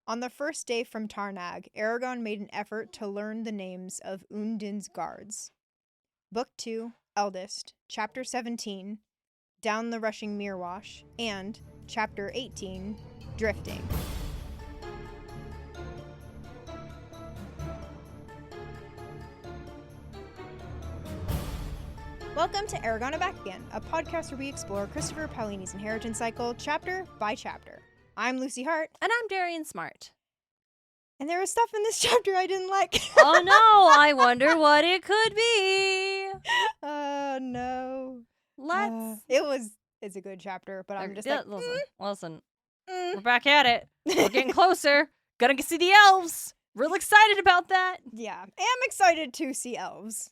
On the first day from Tarnag, Eragon made an effort to learn the names of Undin's guards. Book 2, Eldest, Chapter 17, Down the Rushing Mirwash, and Chapter 18, Drifting. Welcome to Eragon Back Again, a podcast where we explore Christopher Paolini's inheritance cycle chapter by chapter. I'm Lucy Hart. And I'm Darien Smart. And there was stuff in this chapter I didn't like. Oh no, I wonder what it could be. Oh no. It's a good chapter, but I'm just Listen, we're back at it. We're getting closer. Gonna see the elves. Real excited about that. Yeah, I am excited to see elves.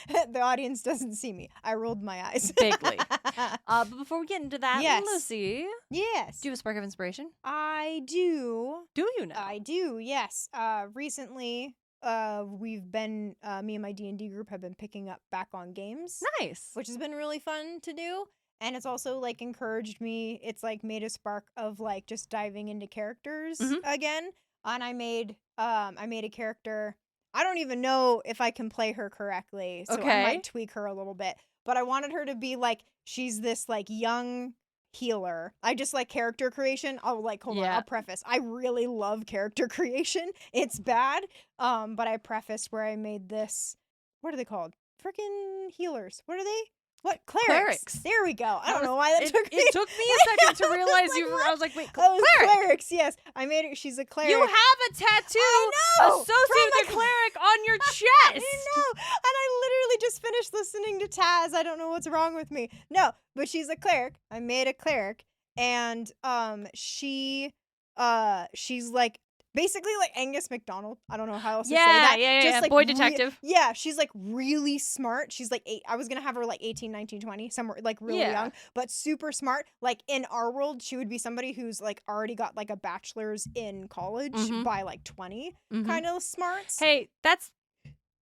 The audience doesn't see me. I rolled my eyes. Bigly. But before we get into that, yes. Lucy. Yes. Do you have a spark of inspiration? I do. Do you now? I do, yes. Recently, we've been, me and my D&D group have been picking up back on games. Nice. Which has been really fun to do. And it's also, like, encouraged me. It's, like, made a spark of, like, just diving into characters again. And I made a character. I don't even know if I can play her correctly, so I might tweak her a little bit. But I wanted her to be, like, she's this, like, young healer. I just like character creation. Hold on, I'll preface. I really love character creation. It's bad, but I prefaced where I made this, what are they called? Freaking healers. What are they? What? Clerics. There we go. I don't know why that took me. It took me a second to realize I was like, wait, clerics, yes. I made it. She's a cleric. You have a tattoo associated with a cleric on your chest. I know. And I literally just finished listening to Taz. I don't know what's wrong with me. No, but she's a cleric. I made a cleric. And she's like basically like Angus MacDonald. I don't know how else to say that. Yeah. Like boy detective. She's like really smart. She's like 8. I was going to have her like 18, 19, 20, somewhere like really young, but super smart. Like in our world, she would be somebody who's like already got like a bachelor's in college by like 20 kind of smarts. Hey, that's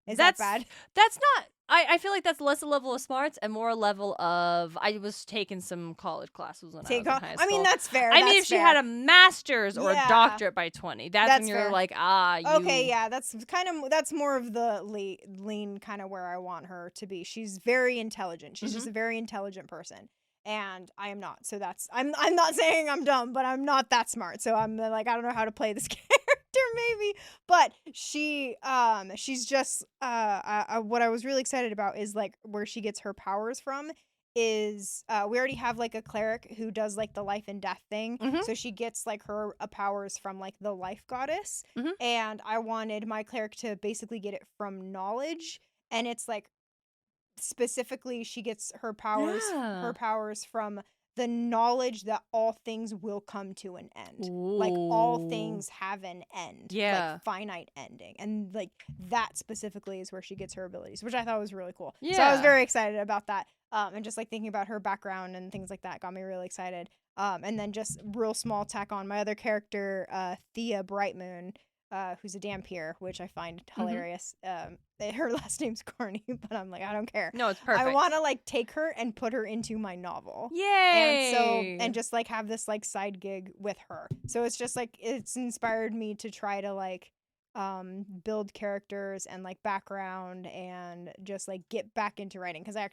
that bad? That's not. I feel like that's less a level of smarts and more a level of I was taking some college classes when I was in high school. I mean, that's fair. If she had a master's or a doctorate by 20, that's when you're fair. Like, you... Okay, yeah, that's more of the lean kind of where I want her to be. She's very intelligent. She's just a very intelligent person. And I am not. So I'm not saying I'm dumb, but I'm not that smart. So I'm like, I don't know how to play this character maybe. But she's just what I was really excited about is like where she gets her powers from is we already have like a cleric who does like the life and death thing. So she gets like her powers from like the life goddess. And I wanted my cleric to basically get it from knowledge. And it's like specifically she gets her powers from the knowledge that all things will come to an end. Ooh. Like all things have an end. Yeah. Like finite ending. And like that specifically is where she gets her abilities, which I thought was really cool. Yeah. So I was very excited about that. And just like thinking about her background and things like that got me really excited. And then just real small tack on my other character, Thea Brightmoon, who's a Dhampir, which I find hilarious. Her last name's corny, but I'm like, I don't care. No, it's perfect. I want to like take her and put her into my novel. Yay! And just like have this like side gig with her. So it's just like it's inspired me to try to like build characters and like background and just like get back into writing because I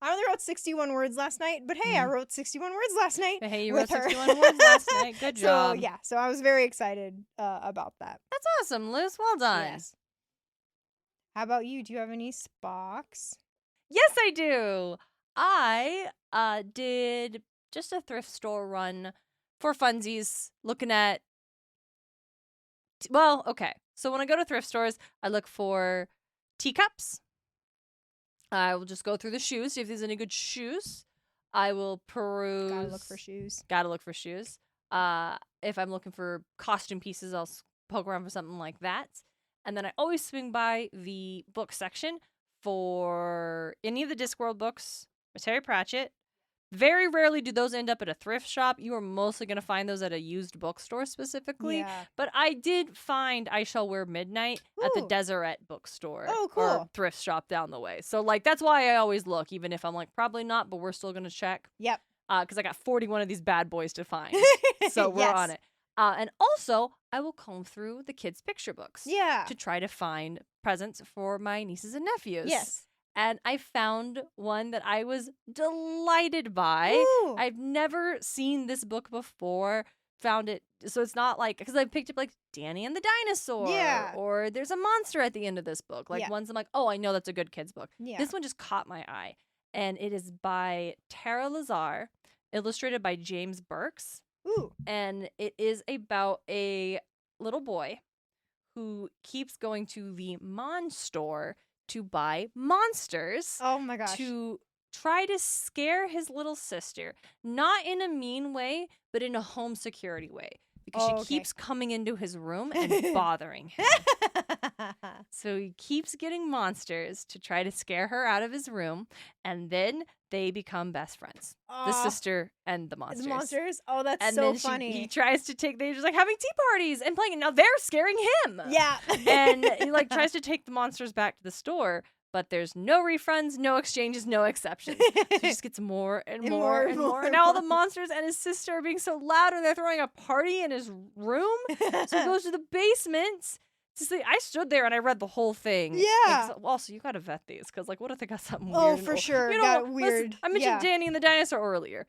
only wrote 61 words last night, but hey, I wrote 61 words last night. Hey, you wrote 61 words last night. Good job. So I was very excited about that. That's awesome, Liz. Well done. Yes. How about you? Do you have any Spocks? Yes, I do. I did just a thrift store run for funsies, looking at... Well, okay. So when I go to thrift stores, I look for teacups. I will just go through the shoes, see if there's any good shoes. I will peruse. Gotta look for shoes. If I'm looking for costume pieces, I'll poke around for something like that. And then I always swing by the book section for any of the Discworld books, Terry Pratchett. Very rarely do those end up at a thrift shop. You are mostly going to find those at a used bookstore specifically. Yeah. But I did find I Shall Wear Midnight at the Deseret bookstore. Oh, cool. Or thrift shop down the way. So, like, that's why I always look, even if I'm like, probably not, but we're still going to check. Yep. because I got 41 of these bad boys to find. So we're Yes. on it. And also, I will comb through the kids' picture books Yeah. to try to find presents for my nieces and nephews. Yes. And I found one that I was delighted by. Ooh. I've never seen this book before. Found it, so it's not like, because I picked up like Danny and the Dinosaur, Yeah. or there's a monster at the end of this book. Like Yeah. ones I'm like, oh, I know that's a good kid's book. Yeah. This one just caught my eye. And it is by Tara Lazar, illustrated by James Burk. Ooh. And it is about a little boy who keeps going to the Monstore to buy monsters Oh my gosh. to try to scare his little sister. Not in a mean way, but in a home security way. Because Oh, she okay. keeps coming into his room and bothering him. So he keeps getting monsters to try to scare her out of his room. And then they become best friends. The Aw, sister and the monsters. the monsters? Oh, that's And so then funny. he tries to take, they're just like having tea parties and playing. And now they're scaring him. Yeah. And he like tries to take the monsters back to the store, but there's no refunds, no exchanges, no exceptions. So he just gets more and more and more. And now all the monsters and his sister are being so loud, and they're throwing a party in his room. So he goes to the basement. To see, I stood there and I read the whole thing. Yeah. Also, you gotta vet these, because like, what if they got something weird? Oh, and for old- sure. You know, Got listen, weird. I mentioned Yeah. Danny and the Dinosaur earlier.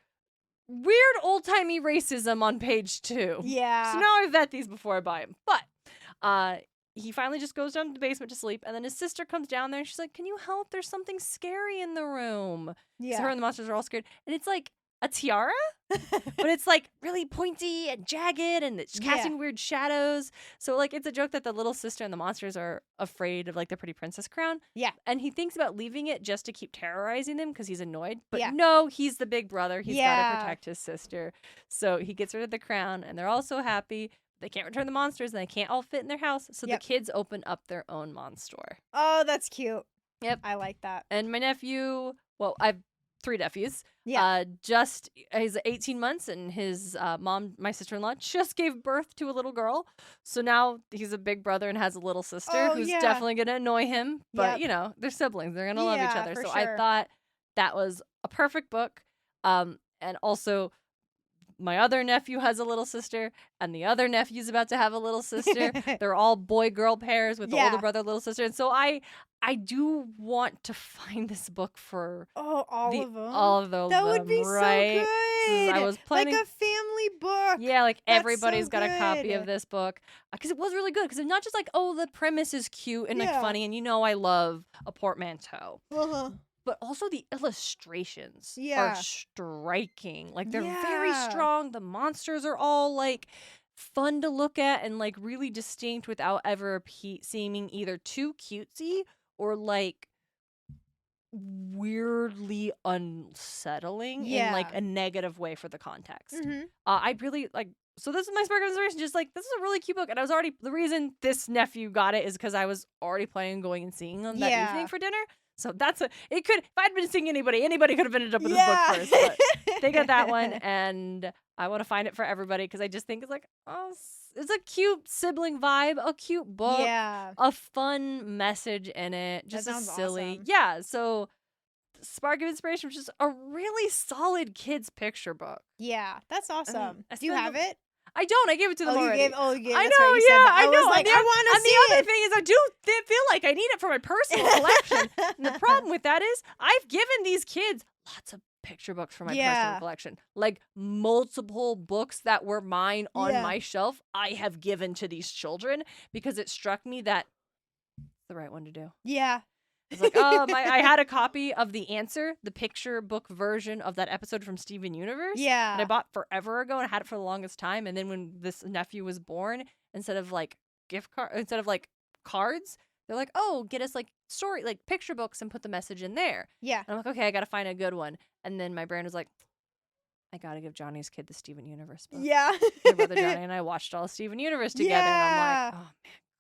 Weird old-timey racism on page 2. Yeah. So now I vet these before I buy them. But he finally just goes down to the basement to sleep, and then his sister comes down there and she's like, "Can you help? There's something scary in the room." Yeah. So her and the monsters are all scared. And it's like a tiara, but it's like really pointy and jagged, and it's casting weird shadows. So like, it's a joke that the little sister and the monsters are afraid of like the pretty princess crown. Yeah. And he thinks about leaving it just to keep terrorizing them because he's annoyed. But Yeah. no, he's the big brother. He's got Yeah. to protect his sister. So he gets rid of the crown, and they're all so happy. They can't return the monsters, and they can't all fit in their house. So Yep. the kids open up their own Monstore. Oh, that's cute. Yep. I like that. And my nephew, well, I have 3 nephews. Yeah. He's 18 months, and his mom, my sister-in-law, just gave birth to a little girl. So now he's a big brother and has a little sister Oh, who's yeah. definitely going to annoy him. But, Yep. you know, they're siblings. They're going to love each Yeah, other. for So sure. I thought that was a perfect book. And also, my other nephew has a little sister, and the other nephew's about to have a little sister. They're all boy-girl pairs with the older Yeah. brother, little sister. And so I do want to find this book for Oh, all of them. all of those. That would be right? so good. I was planning, like a family book. yeah, like That's everybody's so got a copy good. of this book, because it was really good. Because it's not just like, oh, the premise is cute and like Yeah. funny, and you know I love a portmanteau, Uh-huh. but also the illustrations Yeah. are striking. Like they're very Yeah. strong. The monsters are all like fun to look at and like really distinct without ever seeming either too cutesy or like weirdly unsettling in like Yeah. a negative way for the context. Mhm. I really like. So this is my spark of inspiration. Just like, this is a really cute book, and I was already, the reason this nephew got it is because I was already planning on going and seeing them that Yeah. evening for dinner. So it could, if I'd been seeing anybody could have ended up with Yeah. this book first. But they got that one, and I want to find it for everybody because I just think it's like, oh, it's a cute sibling vibe, a cute book, Yeah. a fun message in it, just a sounds silly, awesome. yeah. So Spark of Inspiration, which is a really solid kids picture book. Yeah. That's awesome. I Do you feel have like it? I don't. I gave it to them Oh, you already. gave. I That's know, right. You said yeah, that. I know. was like, and I want to and see the other it. thing is, I do feel like I need it for my personal collection. And the problem with that is, I've given these kids lots of picture books for my personal Yeah. collection. Like multiple books that were mine on Yeah. my shelf, I have given to these children because it struck me that it's the right one to do. Yeah. It's like, oh, I had a copy of The Answer, the picture book version of that episode from Steven Universe. Yeah. That I bought forever ago and I had it for the longest time. And then when this nephew was born, instead of like cards, they're like, oh, get us like picture books and put the message in there. Yeah. And I'm like, okay, I gotta find a good one. And then my brain was like, I gotta give Johnny's kid the Steven Universe book. Yeah. My brother Johnny and I watched all of Steven Universe together, and I'm Yeah. like, oh man,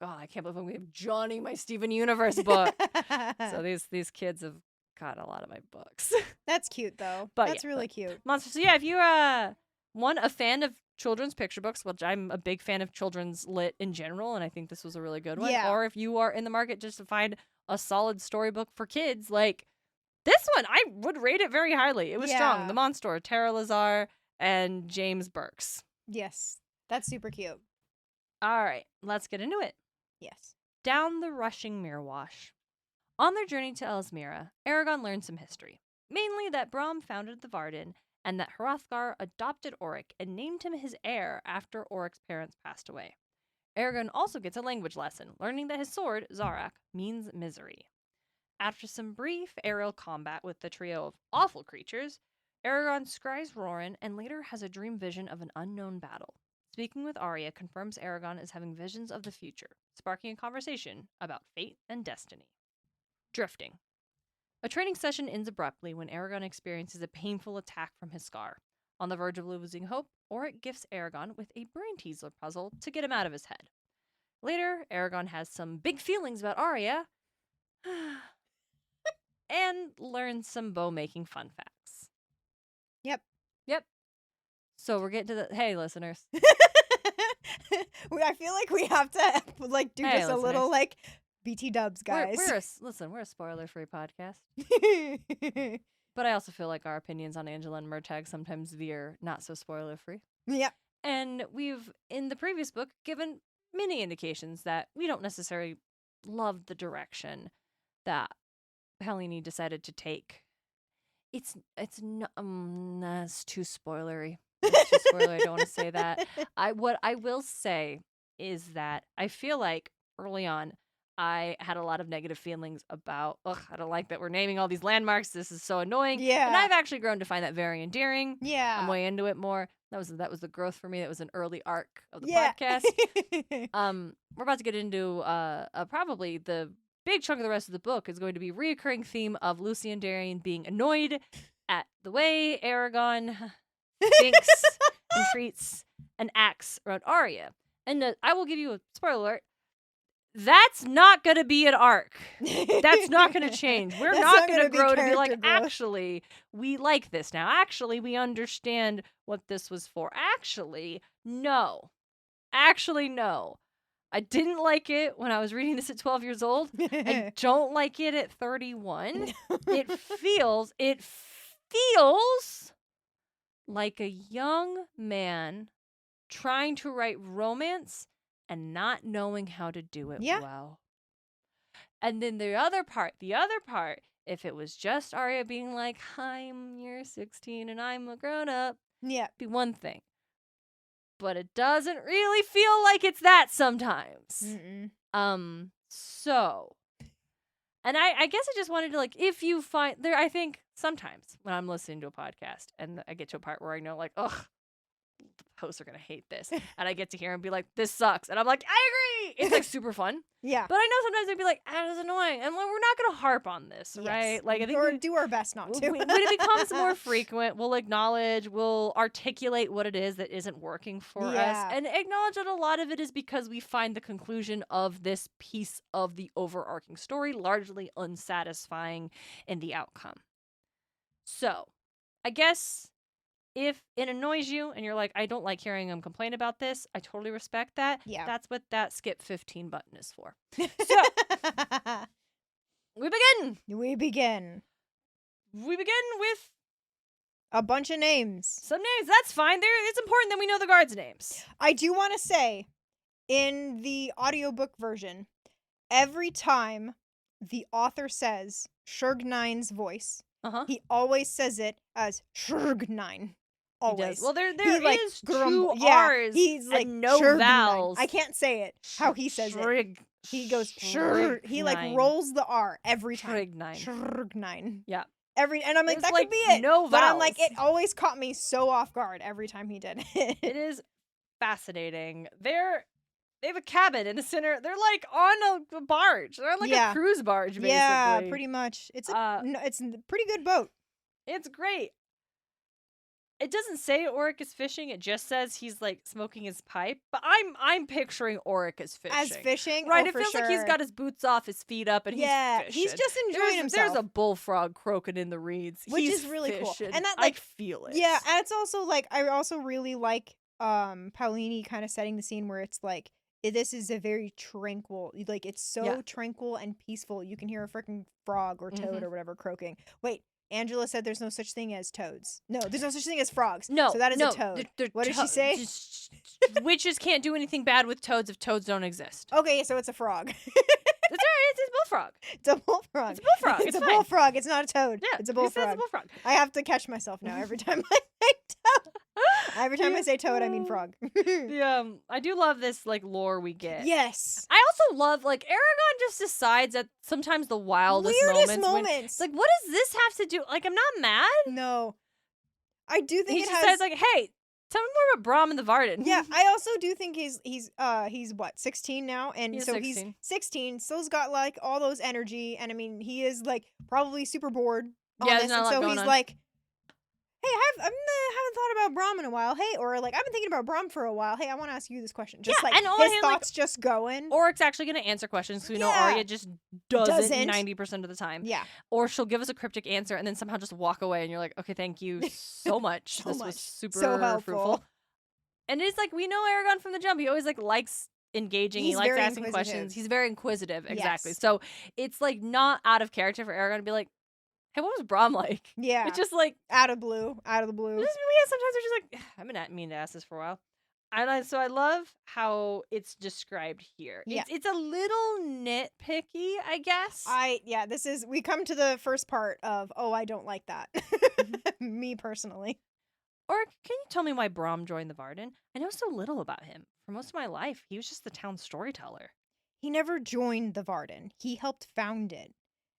God, I can't believe I'm gonna give Johnny my Steven Universe book. So these kids have got a lot of my books. That's cute though. But That's yeah, really cute. Monsters. So yeah, if you a fan of children's picture books, which I'm a big fan of children's lit in general, and I think this was a really good one. Yeah. Or if you are in the market just to find a solid storybook for kids, like This one, I would rate it very highly. It was strong. Yeah. The Monstore, Tara Lazar, and James Burks. Yes. That's super cute. All right, let's get into it. Yes. Down the rushing mirror wash. On their journey to Elsmira, Eragon learned some history. Mainly that Brahm founded the Varden, and that Hrothgar adopted Oric and named him his heir after Oric's parents passed away. Eragon also gets a language lesson, learning that his sword, Zarak, means misery. After some brief aerial combat with the trio of awful creatures, Eragon scries Roran and later has a dream vision of an unknown battle. Speaking with Arya confirms Eragon is having visions of the future, sparking a conversation about fate and destiny. Drifting. A training session ends abruptly when Eragon experiences a painful attack from his scar. On the verge of losing hope, Oric gifts Eragon with a brain teaser puzzle to get him out of his head. Later, Eragon has some big feelings about Arya and learns some bow-making fun facts. Yep. So we're getting to the... Hey, listeners. I feel like we have to like do Hey, just a little listeners. like BT dubs, guys. We're a spoiler-free podcast. But I also feel like our opinions on Angela and Murtagh sometimes veer not so spoiler-free. Yep. And we've, in the previous book, given many indications that we don't necessarily love the direction that Helene decided to take. It's too spoilery. It's too spoilery. I don't want to say that. What I will say is that I feel like early on I had a lot of negative feelings about, I don't like that we're naming all these landmarks. This is so annoying. Yeah. And I've actually grown to find that very endearing. Yeah. I'm way into it more. That was the growth for me. That was an early arc of the Yeah. podcast. We're about to get into probably the big chunk of the rest of the book is going to be reoccurring theme of Lucy and Darien being annoyed at the way Eragon thinks and treats and acts around Arya. And I will give you a spoiler alert. That's not going to be an arc. That's not going to change. We're not going to grow to be like, actually, we like this now. Actually, we understand what this was for. Actually, no. Actually, no. I didn't like it when I was reading this at 12 years old. I don't like it at 31. It feels like a young man trying to write romance and not knowing how to do it well. And then the other part, if it was just Arya being like, you're 16 and I'm a grown-up, be one thing. But it doesn't really feel like it's that sometimes. Mm-mm. So, and I guess I just wanted to, like, if you find there, I think sometimes when I'm listening to a podcast and I get to a part where I know, like, the hosts are gonna hate this, and I get to hear him be like, this sucks, and I'm like, I agree. It's like super fun. Yeah. But I know sometimes they'd be like, that's annoying, and we're not gonna harp on this, right? Like, I think or do our best not to. when it becomes more frequent, we'll acknowledge, we'll articulate what it is that isn't working for us, and acknowledge that a lot of it is because we find the conclusion of this piece of the overarching story largely unsatisfying in the outcome. So, I guess if it annoys you and you're like, I don't like hearing them complain about this, I totally respect that. Yeah. That's what that skip 15 button is for. So, we begin. We begin With a bunch of names. some names. That's fine. It's important that we know the guards' names. I do want to say, in the audiobook version, every time the author says Shurg9's voice, he always says it as Shurg9. Always. Well, there like, is two yeah, R's he's like and no Shurg9. vowels. I can't say it how he says it. He goes Shurg. He like rolls the R every time. Shurg9. Shurg9. Yeah. And I'm like, There's, that could be it. no but I'm vowels. like, it always caught me so off guard every time he did it. It is fascinating. They have a cabin in the center. They're like on a barge. They're on like a cruise barge, basically. Yeah, pretty much. It's it's a pretty good boat. It's great. It doesn't say Oric is fishing. It just says he's like smoking his pipe. But I'm picturing Oric as fishing. As fishing, right? Oh, it for feels sure. like he's got his boots off, his feet up, and he's fishing. He's just enjoying himself. There's a bullfrog croaking in the reeds, which he's is really fishing. cool. And that I feel it. Yeah, and it's also like I also really like Paulini kind of setting the scene where it's like this is a very tranquil, like, it's so tranquil and peaceful. You can hear a freaking frog or toad or whatever croaking. Wait, Angela said there's no such thing as toads. No, there's no such thing as frogs. No, so that is a toad. What did she say? Witches can't do anything bad with toads if toads don't exist. Okay, so it's a frog. That's right. It's a bullfrog. It's a bullfrog. It's a bullfrog. It's a bullfrog. It's not a toad. Yeah, it's a bullfrog. It's a bullfrog. I have to catch myself now every time I say toad. Every time I say toad, I mean frog. I do love this like lore we get. Yes. I also love like Eragon just decides at sometimes the wildest moments. Like, what does this have to do? Like, I'm not mad. No. I do think he just says like, hey, tell me more about Brom and the Varden. Yeah, I also do think he's what, 16 now, and he's so 16. He's 16. Still's got like all those energy, and I mean he is like probably super bored. On this, not a lot and so going he's on. like, hey, I haven't thought about Brom in a while. Hey, or like I've been thinking about Brom for a while. Hey, I want to ask you this question. Just like and his thoughts just going. Oryx's actually going to answer questions because we know Arya just doesn't 90% of the time. Yeah. Or she'll give us a cryptic answer and then somehow just walk away, and you're like, okay, thank you so much. This was super fruitful. And it's like, we know Eragon from the jump. He always like likes engaging. He likes asking questions. He's very inquisitive. Exactly. Yes. So it's like not out of character for Eragon to be like, hey, what was Brom like? Yeah. It's just like out of the blue. Sometimes they're just like, I've been meaning to ask this for a while. And so I love how it's described here. Yeah. It's a little nitpicky, I guess. We come to the first part of, I don't like that. Me personally. Or can you tell me why Brom joined the Varden? I know so little about him. For most of my life, he was just the town storyteller. He never joined the Varden. He helped found it.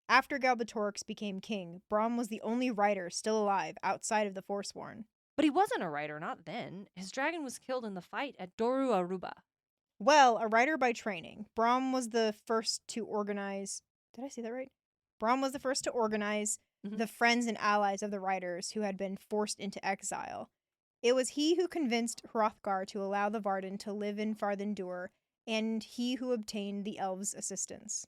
After Galbatorix became king, Brom was the only rider still alive outside of the Forsworn. But he wasn't a rider, not then. His dragon was killed in the fight at Doru Aruba. Well, a rider by training. Brom was the first to organize... Did I say that right? Brom was the first to organize the friends and allies of the riders who had been forced into exile. It was he who convinced Hrothgar to allow the Varden to live in Farthendur, and he who obtained the elves' assistance.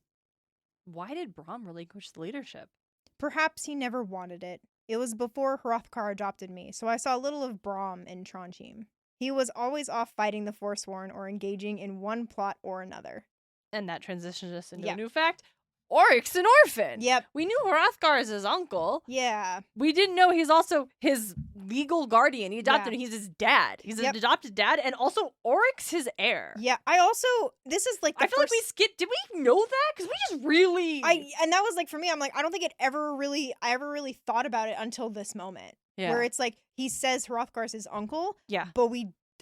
Why did Brom relinquish the leadership? Perhaps he never wanted it. It was before Hrothgar adopted me, so I saw little of Brom in Trondheim. He was always off fighting the Forsworn or engaging in one plot or another. And that transitions us into a new fact. Oryx's an orphan. Yep. We knew Hrothgar is his uncle. Yeah. We didn't know he's also his legal guardian. He adopted him. He's his dad. He's an adopted dad, and also Oryx his heir. Yeah. This is like I feel like we skipped. Did we know that? Because we just really. And that was like for me. I'm like, I don't think I ever really thought about it until this moment. Yeah. Where it's like he says Hrothgar's his uncle. Yeah. But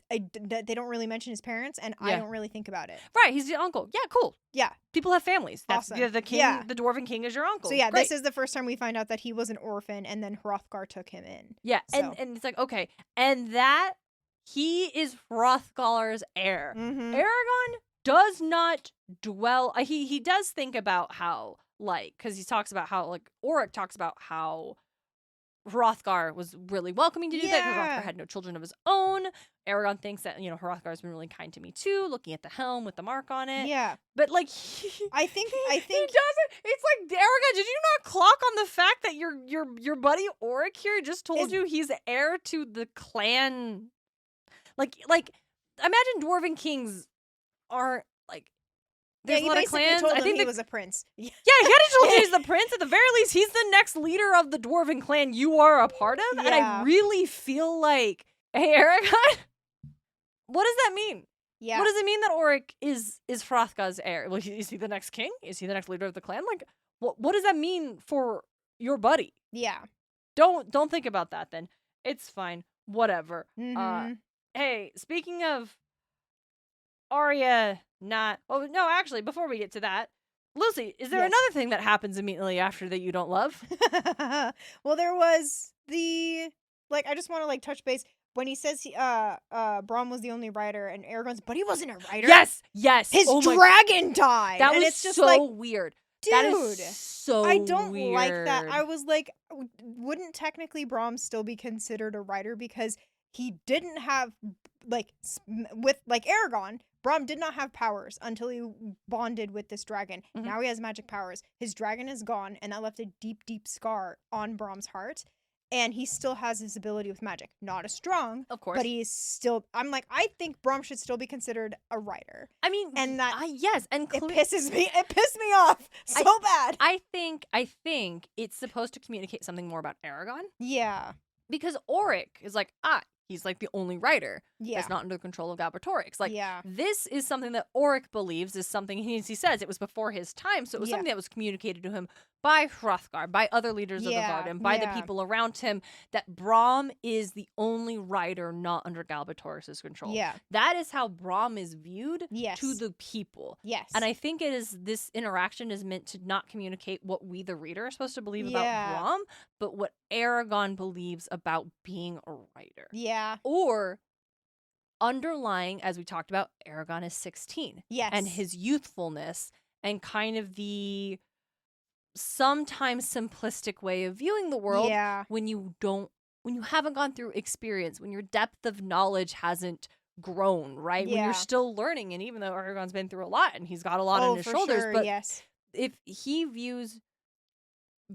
they don't really mention his parents, and I don't really think about it. Right, he's the uncle. Yeah, cool. Yeah. People have families. That's awesome. The king, the dwarven king is your uncle. So this is the first time we find out that he was an orphan, and then Hrothgar took him in. Yeah, so. and it's like, okay, and that he is Hrothgar's heir. Mm-hmm. Eragon does not dwell, he does think about how, like, because he talks about how, like, Oryx talks about how Hrothgar was really welcoming to do that because Hrothgar had no children of his own. Eragon thinks that, Hrothgar's been really kind to me too, looking at the helm with the mark on it. Yeah. But like I think he doesn't. It's like, Eragon, did you not clock on the fact that your buddy Oryx here just told you he's heir to the clan? Like imagine dwarven kings aren't like there's a lot of clans. Told him he was a prince. Yeah, he had told you he's the prince. At the very least, he's the next leader of the dwarven clan you are a part of. Yeah. And I really feel like, hey, Eragon, what does that mean? Yeah. What does it mean that Oryx is Hrothgar's heir? Well, is he the next king? Is he the next leader of the clan? Like, what does that mean for your buddy? Yeah. Don't think about that then. It's fine. Whatever. Mm-hmm. Hey, speaking of Arya actually, before we get to that, Lucy, is there another thing that happens immediately after that you don't love? Well, there was I just want to touch base when he says Brom was the only rider and Eragon's, but he wasn't a rider. Yes. His dragon died. That was just so weird. Dude, that is so I don't weird. like that. I was like, wouldn't technically Brom still be considered a rider because he didn't have with Eragon, Brom did not have powers until he bonded with this dragon. Mm-hmm. Now he has magic powers. His dragon is gone, and that left a deep, deep scar on Brom's heart. and he still has his ability with magic. Not as strong, Of course. but he's still. I'm like, I think Brom should still be considered a writer. I mean, And that yes, and it pisses me. It pissed me off so bad. I think it's supposed to communicate something more about Eragon, Yeah. because Auric is like, he's like the only writer Yeah. that's not under the control of Galbatorix. Like, yeah. this is something that Auric believes is something he says it was before his time, so it was Yeah. something that was communicated to him by Hrothgar, by other leaders Yeah, of the Varden, by the yeah. people around him, that Brom is the only writer not under Galbatorix's control. Yeah. That is how Brom is viewed Yes. to the people. Yes. And I think this interaction is meant to not communicate what we, the reader, are supposed to believe Yeah. about Brom, but what Eragon believes about being a writer. Yeah. Or underlying, as we talked about, Eragon is 16. Yes. And his youthfulness and kind of the sometimes simplistic way of viewing the world Yeah. when you haven't gone through experience, when your depth of knowledge hasn't grown, right? When Yeah. you're still learning. And even though Eragon's been through a lot and he's got a lot on his for shoulders, sure, but yes. if he views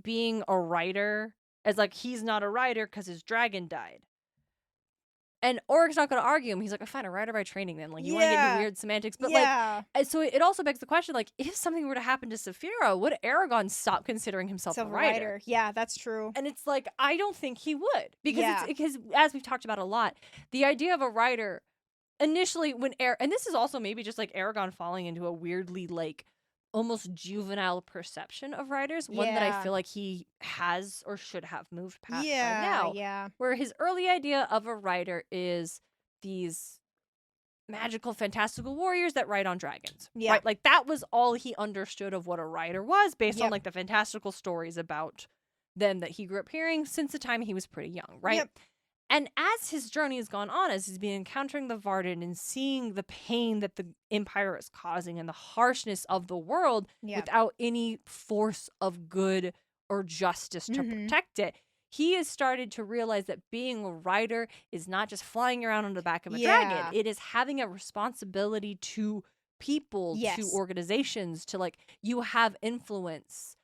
being a writer as like he's not a writer because his dragon died, and Auric's not going to argue him, he's like, fine, a writer by training then. Like, you want to get into weird semantics, but yeah. and so it also begs the question, like, if something were to happen to Saphira, would Eragon stop considering himself a writer? Yeah, that's true. And it's like, I don't think he would, because Yeah. because as we've talked about a lot, the idea of a writer initially and this is also maybe just like Eragon falling into a weirdly like almost juvenile perception of writers, one that I Yeah. feel like he has or should have moved past by Yeah. now. Yeah. Where his early idea of a writer is these magical, fantastical warriors that ride on dragons. Yeah. Right? Like, that was all he understood of what a writer was, based on Yep. like the fantastical stories about them that he grew up hearing since the time he was pretty young, right? Yep. And as his journey has gone on, as he's been encountering the Varden and seeing the pain that the Empire is causing and the harshness of the world Yeah. without any force of good or justice to protect it, he has started to realize that being a writer is not just flying around on the back of a dragon. It is having a responsibility to people, to Yes. organizations, to like, you have influence.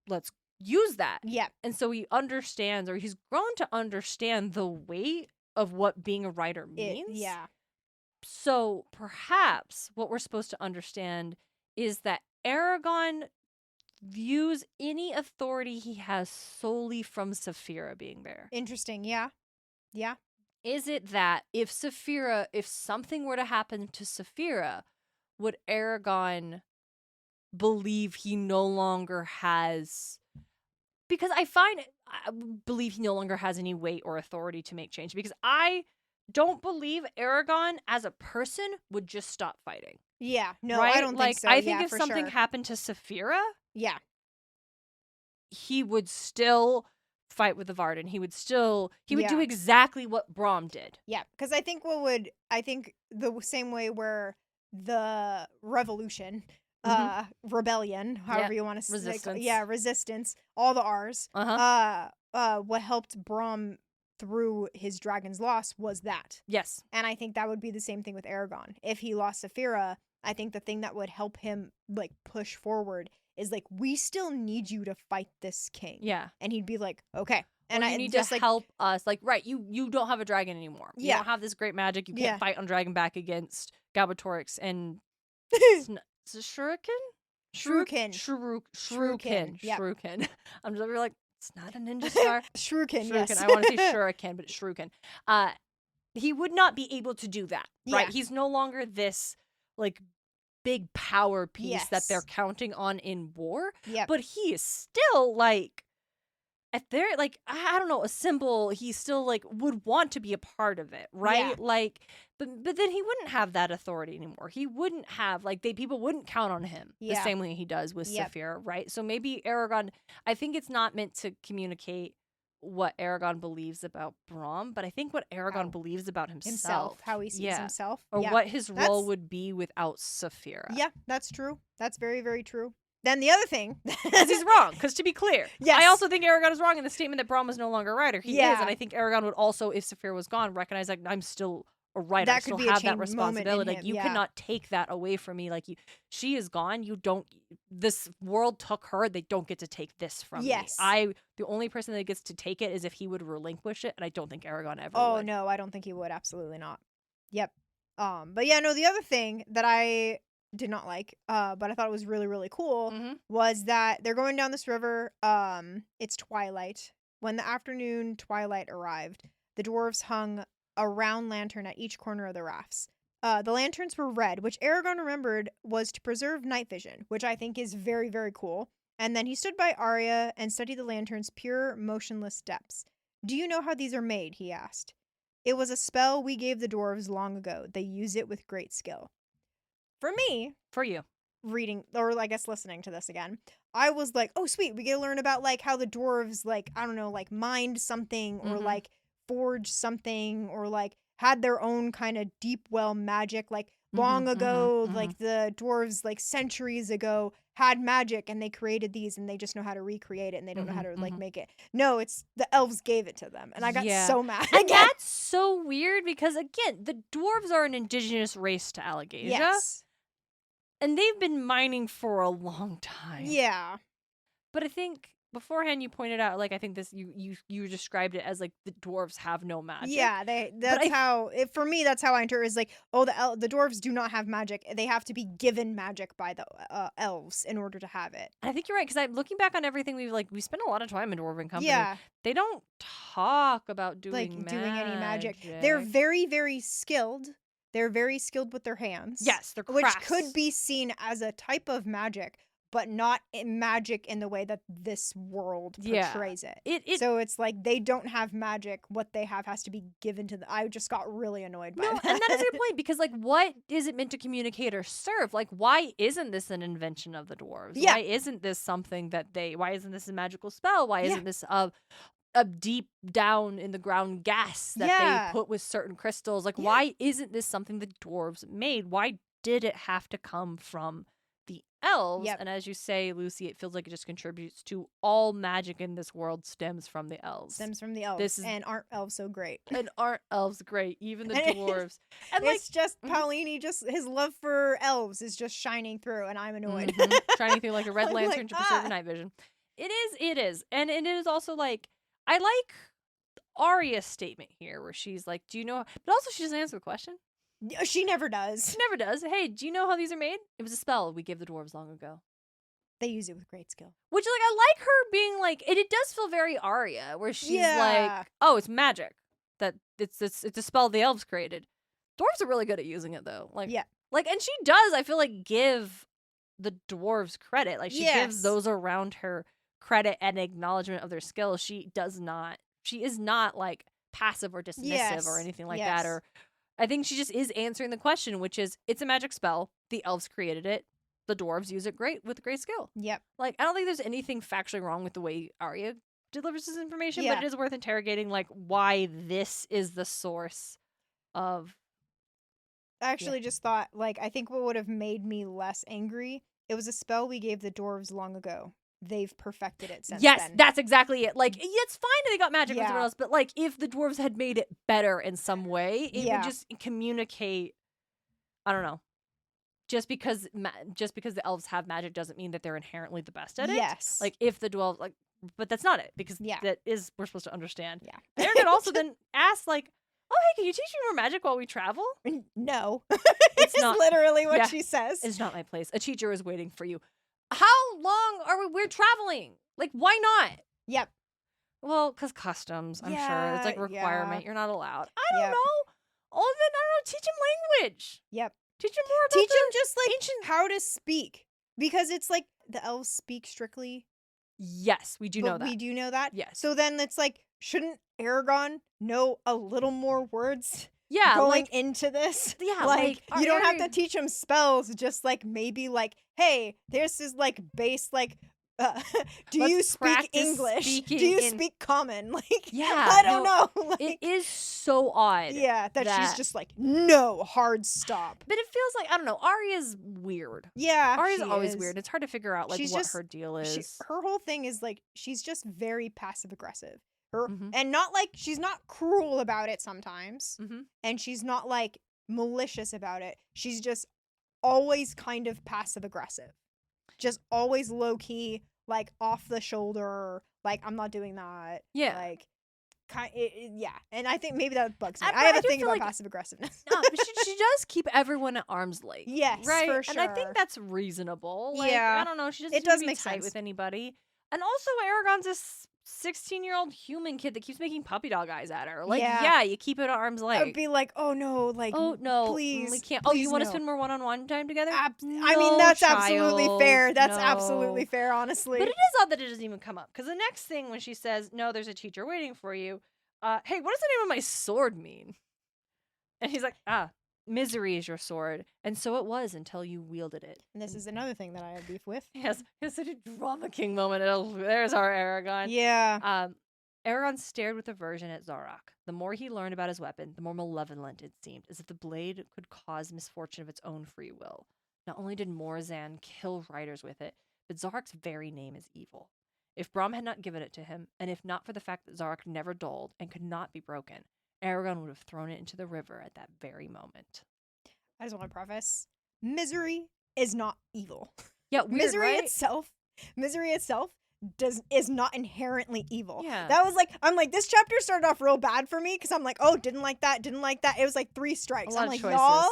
Let's use that. Yeah. And so he understands, or he's grown to understand the weight of what being a writer means. Yeah. So perhaps what we're supposed to understand is that Eragon views any authority he has solely from Saphira being there. Interesting. Yeah. Yeah. Is it that if something were to happen to Saphira, would Eragon believe he no longer has... Because I believe he no longer has any weight or authority to make change, because I don't believe Eragon as a person would just stop fighting. Yeah. No, right? I don't like, think so. I think yeah, if for something sure. happened to Saphira, Yeah. he would still fight with the Varden. He would do Yeah. exactly what Brom did. Yeah. Because I think the same way where the revolution, rebellion, however you want to say, Resistance. resistance, all the R's, what helped Brom through his dragon's loss was that. Yes. And I think that would be the same thing with Eragon. If he lost Saphira, I think the thing that would help him like push forward is like, we still need you to fight this king. Yeah. And he'd be like, okay. And And you I need just to like help us. Like, right, you don't have a dragon anymore. You Yeah. don't have this great magic. You can't Yeah. fight on dragon back against Galbatorix and is it Shuriken? Shuriken. Shuriken. Yep. Shuriken. I'm just like, it's not a ninja star. Shuriken, yes. I want to say Shuriken, but it's Shuriken. He would not be able to do that, right? Yeah. He's no longer this like big power piece that Yes. they're counting on in war. Yep. But he is still like, if they're like, I don't know, a symbol, he still like would want to be a part of it, right? Yeah. Like, but then he wouldn't have that authority anymore. He wouldn't have like people wouldn't count on him the Yeah. same way he does with Yep. Saphira, right? So maybe Eragon, I think it's not meant to communicate what Eragon believes about Brom, but I think what Eragon believes about himself, how he sees yeah, himself. or Yeah. what his role That's- would be without Saphira. Yeah, that's true. That's very, very true. Then the other thing, Because he's wrong. Because to be clear, Yes. I also think Eragon is wrong in the statement that Brom was no longer a writer. He Yeah. is, and I think Eragon would also, if Saphira was gone, recognize like, I'm still a writer. That I could still be a have that change moment in responsibility. Like him, you yeah. cannot take that away from me. Like she is gone. You don't. This world took her. They don't get to take this from Yes. me. The only person that gets to take it is if he would relinquish it, and I don't think Eragon ever Oh would. no, I don't think he would. Absolutely not. Yep. But yeah, no, the other thing that I did not like, but I thought it was really, really cool, was that they're going down this river. It's twilight. When the afternoon twilight arrived, the dwarves hung a round lantern at each corner of the rafts. The lanterns were red, which Eragon remembered was to preserve night vision, which I think is very, very cool. And then he stood by Arya and studied the lantern's pure, motionless depths. "Do you know how these are made?" he asked. "It was a spell we gave the dwarves long ago. They use it with great skill." For me, For you. reading, or I guess listening to this again, I was like, oh sweet, we get to learn about like how the dwarves, like, I don't know, like mined something, or like forged something, or like had their own kind of deep well magic, like long ago, like the dwarves like centuries ago had magic and they created these and they just know how to recreate it and they don't know how to like make it. No, it's the elves gave it to them, and I got so mad. And that's so weird because again, the dwarves are an indigenous race to Allegasia. Yes. And they've been mining for a long time. Yeah. But I think beforehand you pointed out, like, I think this you described it as like the dwarves have no magic. Yeah, for me that's how I interpret it, is like, oh, the dwarves do not have magic. They have to be given magic by the elves in order to have it. I think you're right, because I'm looking back on everything we spent a lot of time in Dwarven Company. Yeah. They don't talk about doing any magic. They're very, very skilled. They're very skilled with their hands. Yes, they're crafts. Which could be seen as a type of magic, but not magic in the way that this world portrays it. So it's like they don't have magic. What they have has to be given to them. I just got really annoyed by that. And that is a good point, because like, what is it meant to communicate or serve? Like, why isn't this an invention of the dwarves? Yeah. Why isn't this something that why isn't this a magical spell? Why isn't this a deep down in the ground gas that they put with certain crystals? Like, why isn't this something the dwarves made? Why did it have to come from the elves? And as you say, Lucy, it feels like it just contributes to all magic in this world stems from the elves. And aren't elves so great? And aren't elves great? Even the dwarves. And it's just Paulini, just his love for elves is just shining through, and I'm annoyed. Shining through like a red lantern to preserve night vision. It is. And it is also like, I like Arya's statement here where she's like, do you know? But also she doesn't answer the question. She never does. She never does. Hey, do you know how these are made? It was a spell we gave the dwarves long ago. They use it with great skill. Which, like, I like her being like, it does feel very Arya, where she's like, oh, it's magic. That it's a spell the elves created. Dwarves are really good at using it though. Like, and she does, I feel like, give the dwarves credit. Like, she gives those around her credit and acknowledgement of their skills. She is not like passive or dismissive or anything like that. Or I think she just is answering the question, which is, it's a magic spell. The elves created it. The dwarves use it with great skill. Yep. Like, I don't think there's anything factually wrong with the way Arya delivers this information, but it is worth interrogating, like, why this is the source of... I actually just thought, like, I think what would have made me less angry, it was a spell we gave the dwarves long ago. They've perfected it since then. Yes, that's exactly it. Like, it's fine that they got magic with someone else, but, like, if the dwarves had made it better in some way, it would just communicate, I don't know. Just because the elves have magic doesn't mean that they're inherently the best at it. Yes. Like, if the dwarves, like, but that's not it, because that is, we're supposed to understand. Yeah. And Eragon also then asks, like, oh, hey, can you teach me more magic while we travel? No. It's not literally what she says. It's not my place. A teacher is waiting for you. How long are we're traveling? Like, why not? Yep. Well, because customs, I'm sure. It's like a requirement. You're not allowed. I don't know. All of it, I don't know. Teach him language. Yep. Teach him more about just like ancient... how to speak. Because it's like the elves speak strictly. Yes, we do know that. We do know that? Yes. So then it's like, shouldn't Eragon know a little more words? Yeah, going into this. Yeah, like you don't have to teach him spells. Just like maybe like, hey, this is like base like. Do you speak English? Do you speak common? Like, I don't know. Like, it is so odd. Yeah, that she's just like, no, hard stop. But it feels like, I don't know, Arya's weird. Yeah, Arya's always weird. It's hard to figure out like what her deal is. Her whole thing is like, she's just very passive aggressive. And not like, she's not cruel about it sometimes. And she's not like malicious about it. She's just always kind of passive aggressive. Just always low key, like off the shoulder, like I'm not doing that. Yeah. Like, yeah. And I think maybe that bugs me. But I have I a do thing feel about like- passive aggressiveness. No, but she does keep everyone at arm's length. Yes, right? for sure. And I think that's reasonable. Like, Yeah. I don't know. She doesn't It seem does to be make tight sense. with anybody. And also, Eragon's a 16-year-old human kid that keeps making puppy dog eyes at her. Like, yeah, you keep it at arm's I length. would be like, oh no, like, Oh no, please, we can't. please You want to no. spend more one-on-one time together? I No, mean, that's absolutely child, fair. That's no. absolutely fair, honestly. But it is odd that it doesn't even come up. Because the next thing when she says, no, there's a teacher waiting for you. Hey, what does the name of my sword mean? And he's like, misery is your sword. And so it was until you wielded it. And this is another thing that I have beef with. He has such a drama king moment. There's our Eragon. Yeah. Eragon stared with aversion at Zarok. The more he learned about his weapon, the more malevolent it seemed, as if the blade could cause misfortune of its own free will. Not only did Morzan kill riders with it, but Zarok's very name is evil. If Braum had not given it to him, and if not for the fact that Zarok never dulled and could not be broken, Eragon would have thrown it into the river at that very moment. I just want to preface, misery is not evil. Yeah, weird, misery right? misery itself is not inherently evil. Yeah. That was like, I'm like, this chapter started off real bad for me because I'm like, oh, didn't like that. It was like 3 strikes. A lot I'm of like, choices. y'all,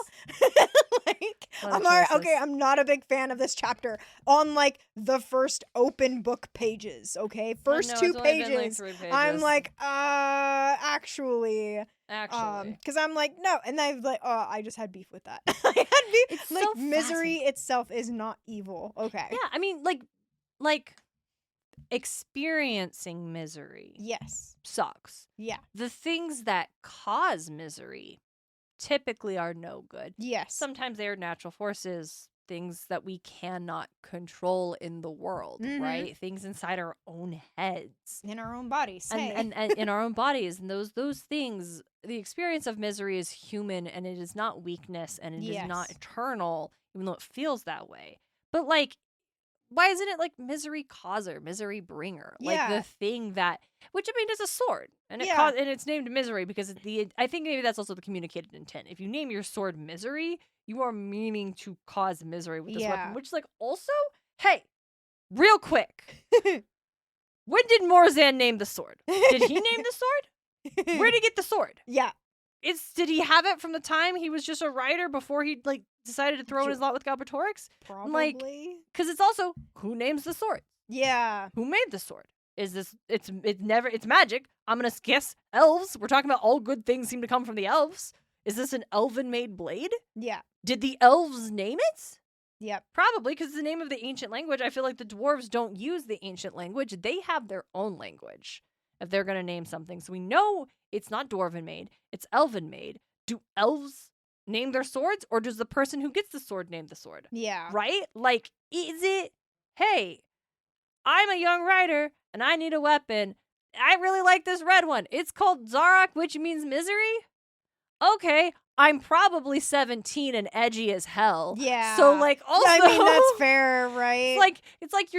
like, A lot of I'm alright. choices. Okay, I'm not a big fan of this chapter on like the first open book pages. Okay, first no, 2 it's only been, like, pages. 3 pages. I'm like, actually. Because I'm like, no, and I've like, I just had beef with that. I had beef. It's Like, so misery itself is not evil. Okay. Yeah, I mean, like experiencing misery Yes. sucks. Yeah. The things that cause misery typically are no good. Yes. Sometimes they are natural forces, things that we cannot control in the world, Mhm. right? Things inside our own heads. In our own bodies. Hey. And in our own bodies, and those things, the experience of misery is human, and it is not weakness, and it is not Yes. eternal, even though it feels that way. But like, why isn't it like misery causer, misery bringer, like Yeah. the thing that, which I mean, is a sword, and Yeah. and it's named misery because I think maybe that's also the communicated intent. If you name your sword misery, you are meaning to cause misery with this Yeah. weapon, which is like also, hey, real quick. When did Morzan name the sword? Did he name the sword? Where did he get the sword? Yeah. Did he have it from the time he was just a writer before he like decided to throw in his lot with Galbatorix? Probably. Because it's also who names the sword? Yeah. Who made the sword? Is this it's magic? I'm gonna guess elves. We're talking about all good things seem to come from the elves. Is this an elven made blade? Yeah. Did the elves name it? Yep. Probably, because it's the name of the ancient language. I feel like the dwarves don't use the ancient language. They have their own language if they're going to name something. So we know it's not dwarven made, it's elven made. Do elves name their swords, or does the person who gets the sword name the sword? Yeah. Right? Like, is it, hey, I'm a young writer and I need a weapon. I really like this red one. It's called Zarok, which means misery. Okay, I'm probably 17 and edgy as hell. Yeah. So like, also, I mean, that's fair, right? it's like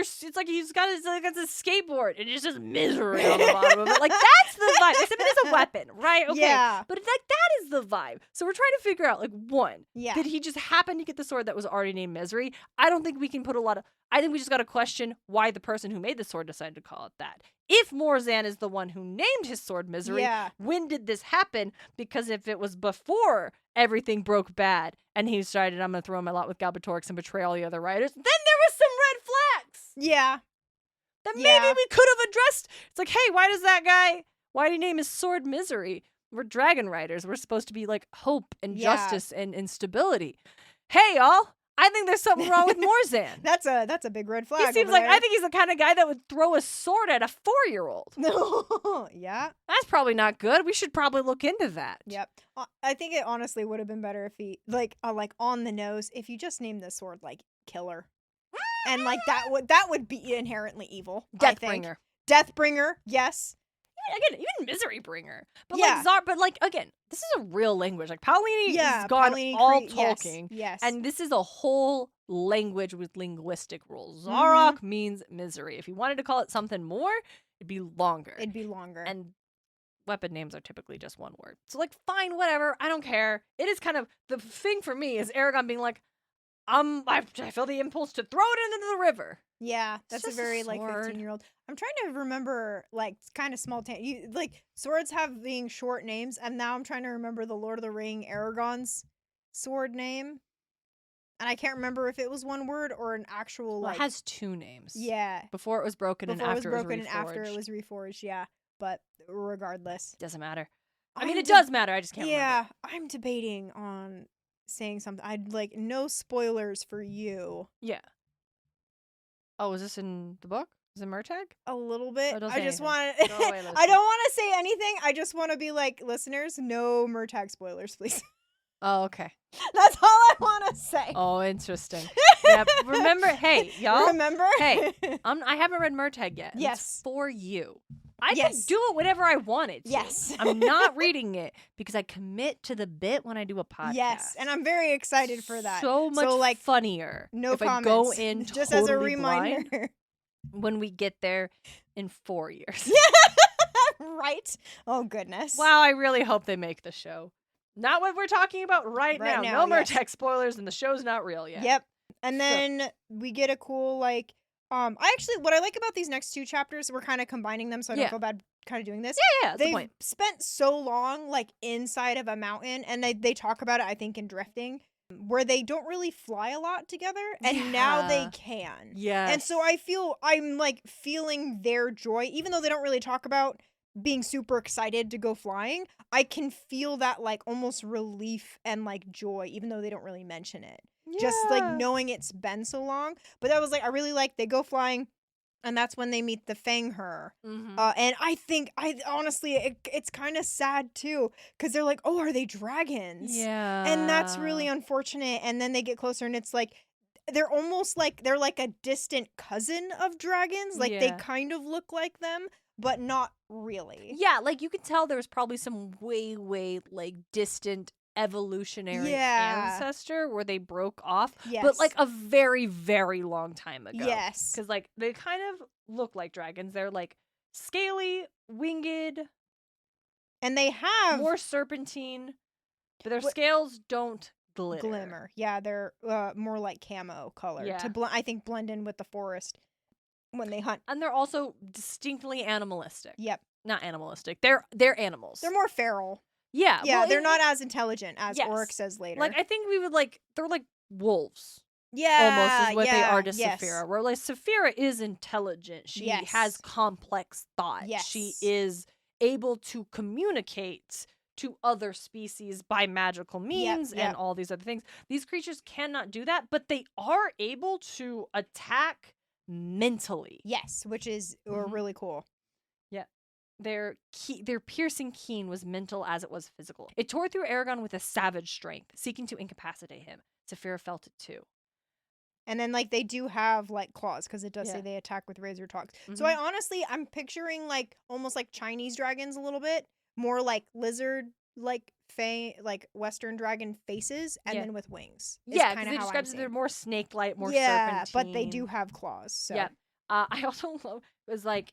he's got his skateboard and it's just misery on the bottom of it. Like, that's the vibe. Except it is a weapon, right? Okay. Yeah. But like, that is the vibe. So we're trying to figure out, like, one, Yeah. did he just happen to get the sword that was already named Misery? I don't think we can put I think we just got to question why the person who made the sword decided to call it that. If Morzan is the one who named his sword Misery, Yeah. when did this happen? Because if it was before everything broke bad and he decided, I'm going to throw my lot with Galbatorix and betray all the other writers, then there was some red flags Yeah. that Yeah. maybe we could have addressed. It's like, hey, why did he name his sword Misery? We're dragon riders. We're supposed to be like hope and Yeah. justice and stability. Hey, y'all. I think there's something wrong with Morzan. That's a big red flag. He seems over like, there. I think he's the kind of guy that would throw a sword at a 4-year-old. No. Yeah. That's probably not good. We should probably look into that. Yep. I think it honestly would have been better if he like on the nose if you just named the sword like Killer, and like that would be inherently evil. I think. Deathbringer. Deathbringer. Yes. Again, even Misery Bringer. But Yeah. like again, this is a real language. Like Paolini Yeah. has gone Paolini all yes, talking. Yes. And this is a whole language with linguistic rules. Mm-hmm. Zarok means misery. If he wanted to call it something more, It'd be longer. It'd be longer. And weapon names are typically just one word. So, like, fine, whatever. I don't care. It is kind of, the thing for me is Eragon being like, I feel the impulse to throw it into the river. Yeah, that's a just a very, like, sword. 15-year-old. I'm trying to remember, like, kind of small like, swords have being short names, and now I'm trying to remember the Lord of the Ring Aragon's sword name. And I can't remember if it was one word or an actual, Well, like... it has two names. Yeah. Before it was broken and after it was reforged. and after it was reforged, yeah. But regardless. Doesn't matter. I I'm mean, it does matter. I just can't remember. Yeah, I'm debating on saying something. I'd like, no spoilers for you. Yeah. Oh, is this in the book? Is it Murtagh? A little bit. Oh, don't I say just anything. want Go away, Lucy. I don't want to say anything. I just want to be like, listeners, no Murtagh spoilers, please. Oh, okay. That's all I want to say. Oh, interesting. Yeah, remember, hey, y'all. Remember? Hey, I haven't read Murtagh yet. Yes. It's for you. I Yes. can do it whenever I wanted to. Yes. I'm not reading it because I commit to the bit when I do a podcast. Yes, and I'm very excited for that. So much like, funnier no if comments. I go in just totally as a reminder. blind when we get there in 4 years. Right? Oh, goodness. Wow, I really hope they make the show. Not what we're talking about right now. No yes. Murtagh spoilers, and the show's not real yet. Yep. And then we get a cool, like, what I like about these next two chapters, we're kind of combining them so I don't feel bad kind of doing this. Yeah, that's the They've point. spent so long, like, inside of a mountain, and they talk about it, I think, in Drifting, where they don't really fly a lot together, and now they can. Yeah. And so I'm, like, feeling their joy, even though they don't really talk about being super excited to go flying, I can feel that, like, almost relief and, like, joy, even though they don't really mention it. Yeah. Just, like, knowing it's been so long. But that was, like, I really like, they go flying, and that's when they meet the Fangher. Mm-hmm. And I think, honestly, it's kind of sad, too, because they're like, oh, are they dragons? Yeah. And that's really unfortunate. And then they get closer, and it's like, they're almost like, they're like a distant cousin of dragons. Like, they kind of look like them, but not really. Yeah, like, you can tell there was probably some way, like, distant evolutionary ancestor where they broke off. Yes. But, like, a very, very long time ago. Yes. Because, like, they kind of look like dragons. They're, like, scaly, winged. And they have... more serpentine. But their scales don't glimmer. Yeah, they're more like camo color. Yeah. To I think blend in with the forest when they hunt. And they're also distinctly animalistic. Yep. Not animalistic. They're animals. They're more feral. Yeah. Yeah, well, they're not as intelligent as Oryx says later. Like, I think we would, like, they're like wolves. Yeah. Almost is what they are to yes. Saphira. Where, like, Saphira is intelligent. She has complex thought. Yes. She is able to communicate to other species by magical means and all these other things. These creatures cannot do that, but they are able to attack mentally. Yes, which is really cool. Yeah. Their piercing keen was mental as it was physical. It tore through Eragon with a savage strength, seeking to incapacitate him. Saphira felt it too. And then, like, they do have, like, claws, because it does say they attack with razor tongues. So I'm picturing, like, almost like Chinese dragons a little bit. More like lizard, like, Western dragon faces, and then with wings. Yeah, because they described they're more snake-like, more serpentine. Yeah, but they do have claws, so. Yeah. I also love, was like,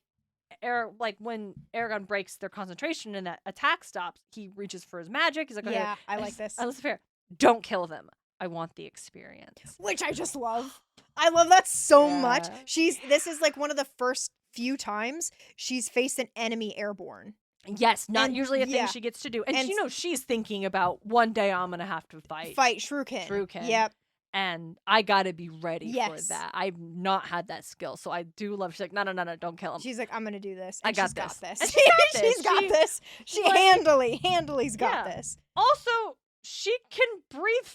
when Eragon breaks their concentration and that attack stops, he reaches for his magic. He's like, okay, I like this. I listen fair. Don't kill them. I want the experience. Which I just love. I love that so much. This is like one of the first few times she's faced an enemy airborne. Yes, not usually a thing she gets to do. And you know, she's thinking about, one day I'm going to have to fight Shuriken. Yep. And I got to be ready for that. I've not had that skill. So I do love, she's like, no, don't kill him. She's like, I'm going to do this. And she's got this. And she's got this. She handly's got this. Also, she can breathe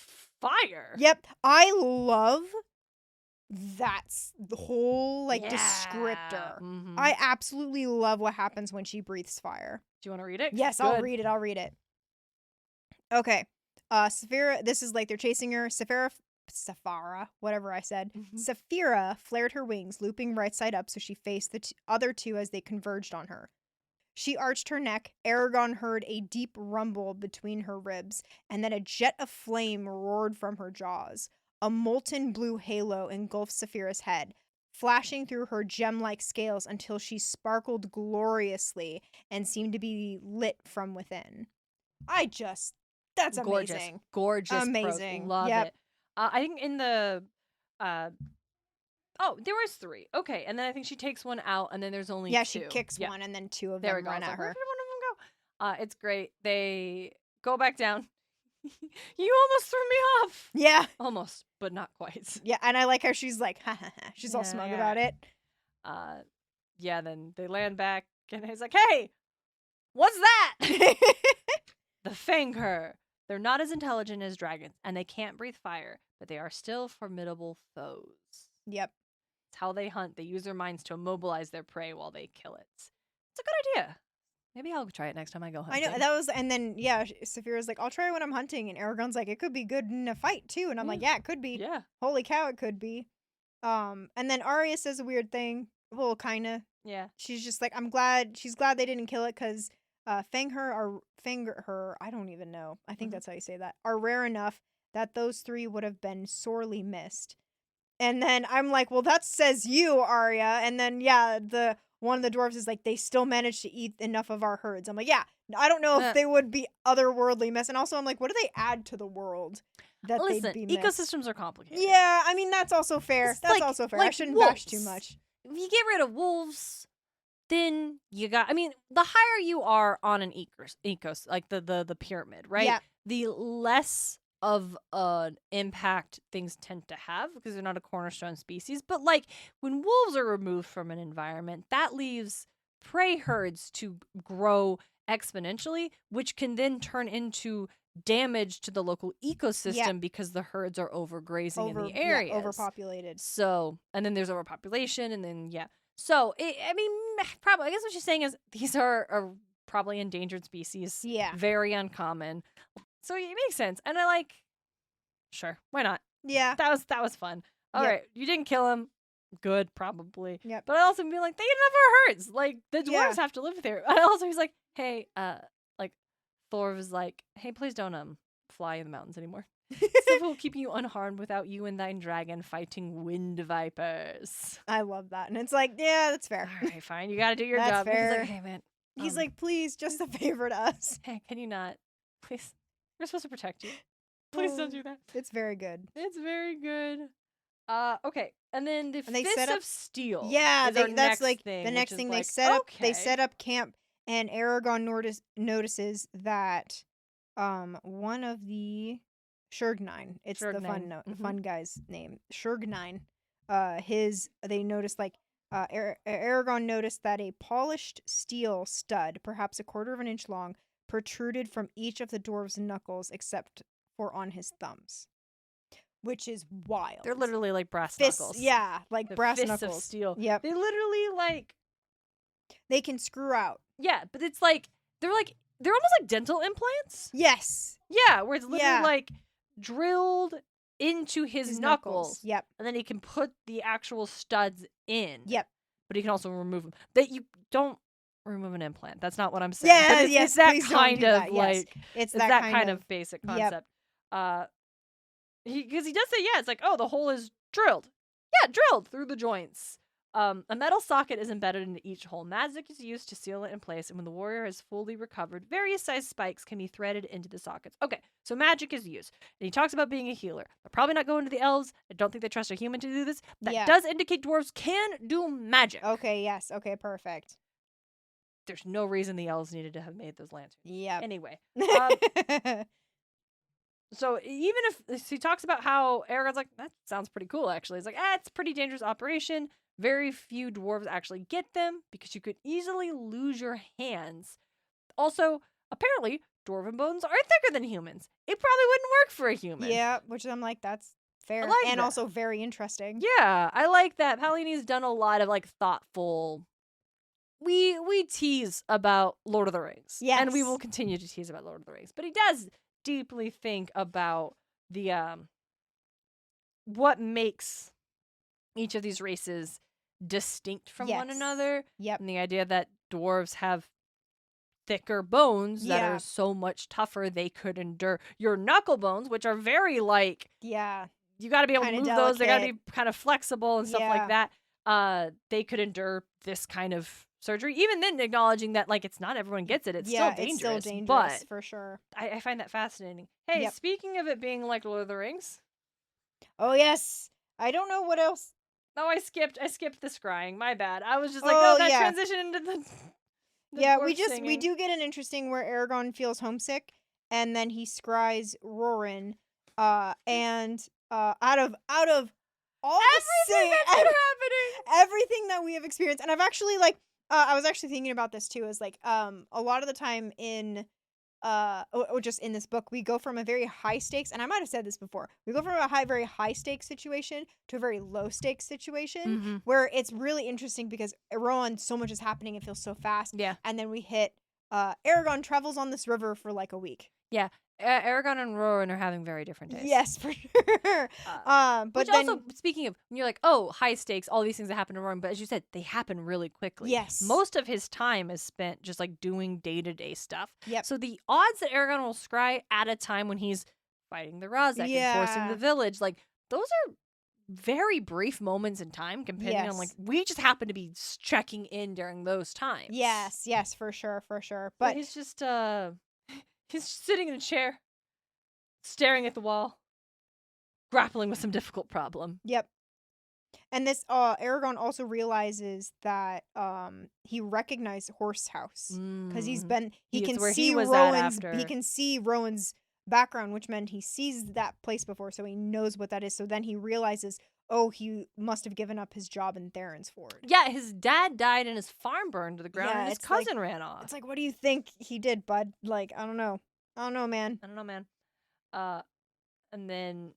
fire. Yep. I love that's the whole, like, descriptor. Mm-hmm. I absolutely love what happens when she breathes fire. Do you want to read it? Yes, I'll read it. Okay. Saphira, this is like they're chasing her. Saphira, whatever I said. Mm-hmm. Saphira flared her wings, looping right side up so she faced the other two as they converged on her. She arched her neck. Eragon heard a deep rumble between her ribs, and then a jet of flame roared from her jaws. A molten blue halo engulfed Saphira's head. flashing through her gem-like scales until she sparkled gloriously and seemed to be lit from within. That's Gorgeous. amazing. Gorgeous. Amazing. Prose. Love Yep. it. I think in the there was 3. Okay, and then I think she takes one out, and then there's only 2. Yeah, she kicks one, and then 2 of There them we go. run Where at her. did one of them go? It's great. They go back down. You almost threw me off. Yeah. Almost, but not quite. Yeah, and I like how she's like, ha ha ha. She's all smug about it. Yeah, then they land back, and he's like, hey, what's that? The Fangher. They're not as intelligent as dragons, and they can't breathe fire, but they are still formidable foes. Yep. It's how they hunt. They use their minds to immobilize their prey while they kill it. It's a good idea. Maybe I'll try it next time I go hunting. I know, that was, and then, yeah, Saphira's like, I'll try it when I'm hunting, and Eragon's like, it could be good in a fight, too, and I'm like, yeah, it could be. Yeah. Holy cow, it could be. And then Arya says a weird thing. Well, kind of. Yeah. She's just like, she's glad they didn't kill it, because Fangher, I don't even know. I think that's how you say that, are rare enough that those 3 would have been sorely missed. And then I'm like, well, that says you, Arya. And then, yeah, one of the dwarves is like, they still managed to eat enough of our herds. I'm like, yeah, I don't know if they would be otherworldly mess. And also, I'm like, what do they add to the world that they'd be missed? Ecosystems are complicated. Yeah, I mean, that's also fair. That's also fair. I shouldn't bash too much. If you get rid of wolves, then you got, I mean, the higher you are on an ecos, like the pyramid, right? Yeah. The less of an impact things tend to have because they're not a cornerstone species. But like when wolves are removed from an environment, that leaves prey herds to grow exponentially, which can then turn into damage to the local ecosystem because the herds are overgrazing in the area. Overpopulated. So, and then there's overpopulation, and then, So, I mean, probably, I guess what she's saying is these are probably endangered species. Yeah. Very uncommon. So it makes sense. And sure, why not? Yeah. That was fun. All right, you didn't kill him. Good, probably. Yep. But I also be like, they eat enough of our herds. Like, the dwarves have to live there. I also, he's like, hey, like, Thor was like, hey, please don't, fly in the mountains anymore. Stuff will keep you unharmed without you and thine dragon fighting wind vipers. I love that. And it's like, yeah, that's fair. All right, fine. You gotta do your That's job. fair. He's like, hey, man. He's like, please, just a favor to us. Hey, can you not? Please. We're supposed to protect you. Please don't do that. It's very good. It's very good. Okay. And then the Fist of Steel. Yeah, that's like thing, the next thing they like, set up. They set up camp, and Eragon notices that one of the Shurgnine, it's the fun guy's name, Shurgnine. They noticed like Eragon noticed that a polished steel stud, perhaps a quarter of an inch long, protruded from each of the dwarves' knuckles except for on his thumbs, which is wild. They're literally like brass fists, knuckles. Yeah, like the brass fists knuckles. Of steel. Yep. They literally like they can screw out. Yeah, but it's like they're almost like dental implants. Yes. Yeah, where it's literally like drilled into his knuckles. Yep. And then he can put the actual studs in. Yep. But he can also remove them. That you don't remove an implant. That's not what I'm saying. Yeah, but it's that kind of like it's that kind of basic concept. Yep. Because he does say, it's like, oh, the hole is drilled. Yeah, drilled through the joints. A metal socket is embedded into each hole. Magic is used to seal it in place, and when the warrior has fully recovered, various sized spikes can be threaded into the sockets. Okay, so magic is used. And he talks about being a healer. They're probably not going to the elves. I don't think they trust a human to do this. That does indicate dwarves can do magic. Okay, yes. Okay, perfect. There's no reason the elves needed to have made those lanterns. Yeah. Anyway. So even if he talks about how Eragon's like, that sounds pretty cool, actually. It's like, it's a pretty dangerous operation. Very few dwarves actually get them because you could easily lose your hands. Also, apparently, dwarven bones are thicker than humans. It probably wouldn't work for a human. Yeah, which I'm like, that's fair. And also very interesting. Yeah, I like that. Paolini's done a lot of like thoughtful... We tease about Lord of the Rings. Yes. And we will continue to tease about Lord of the Rings. But he does deeply think about the what makes each of these races distinct from one another. Yep. And the idea that dwarves have thicker bones that are so much tougher they could endure your knuckle bones, which are very like you got to be able to move those. They got to be kind of flexible and stuff like that. they could endure this kind of surgery. Even then, acknowledging that like it's not everyone gets it. It's still dangerous. It's still dangerous for sure. I find that fascinating. Hey, speaking of it being like Lord of the Rings. Oh yes, I don't know what else. Oh, I skipped the scrying. My bad. I was just like, oh, that transition into the we do get an interesting where Eragon feels homesick, and then he scries Roran, and out of all everything that we have experienced, and I've actually like I was actually thinking about this too, is like a lot of the time in or just in this book, we go from a very high stakes, and I might have said this before, we go from a very high stakes situation to a very low stakes situation, where it's really interesting because Rowan, so much is happening, it feels so fast. Yeah. And then we hit Eragon travels on this river for like a week. Yeah. Eragon and Rowan are having very different days. Yes, for sure. But which then, also, speaking of, when you're like, oh, high stakes, all these things that happen to Rowan, but as you said, they happen really quickly. Yes. Most of his time is spent just like doing day-to-day stuff. Yep. So the odds that Eragon will scry at a time when he's fighting the Razak and forcing the village, like, those are very brief moments in time compared on like, we just happen to be checking in during those times. Yes, for sure. But he's just, he's sitting in a chair, staring at the wall, grappling with some difficult problem. Yep. And this Eragon also realizes that he recognized Horse House because he can see Rowan's background, which meant he sees that place before, so he knows what that is. So then he realizes, oh, he must have given up his job in Theron's Ford. Yeah, his dad died and his farm burned to the ground and his cousin ran off. It's like, what do you think he did, bud? Like, I don't know, man. And then,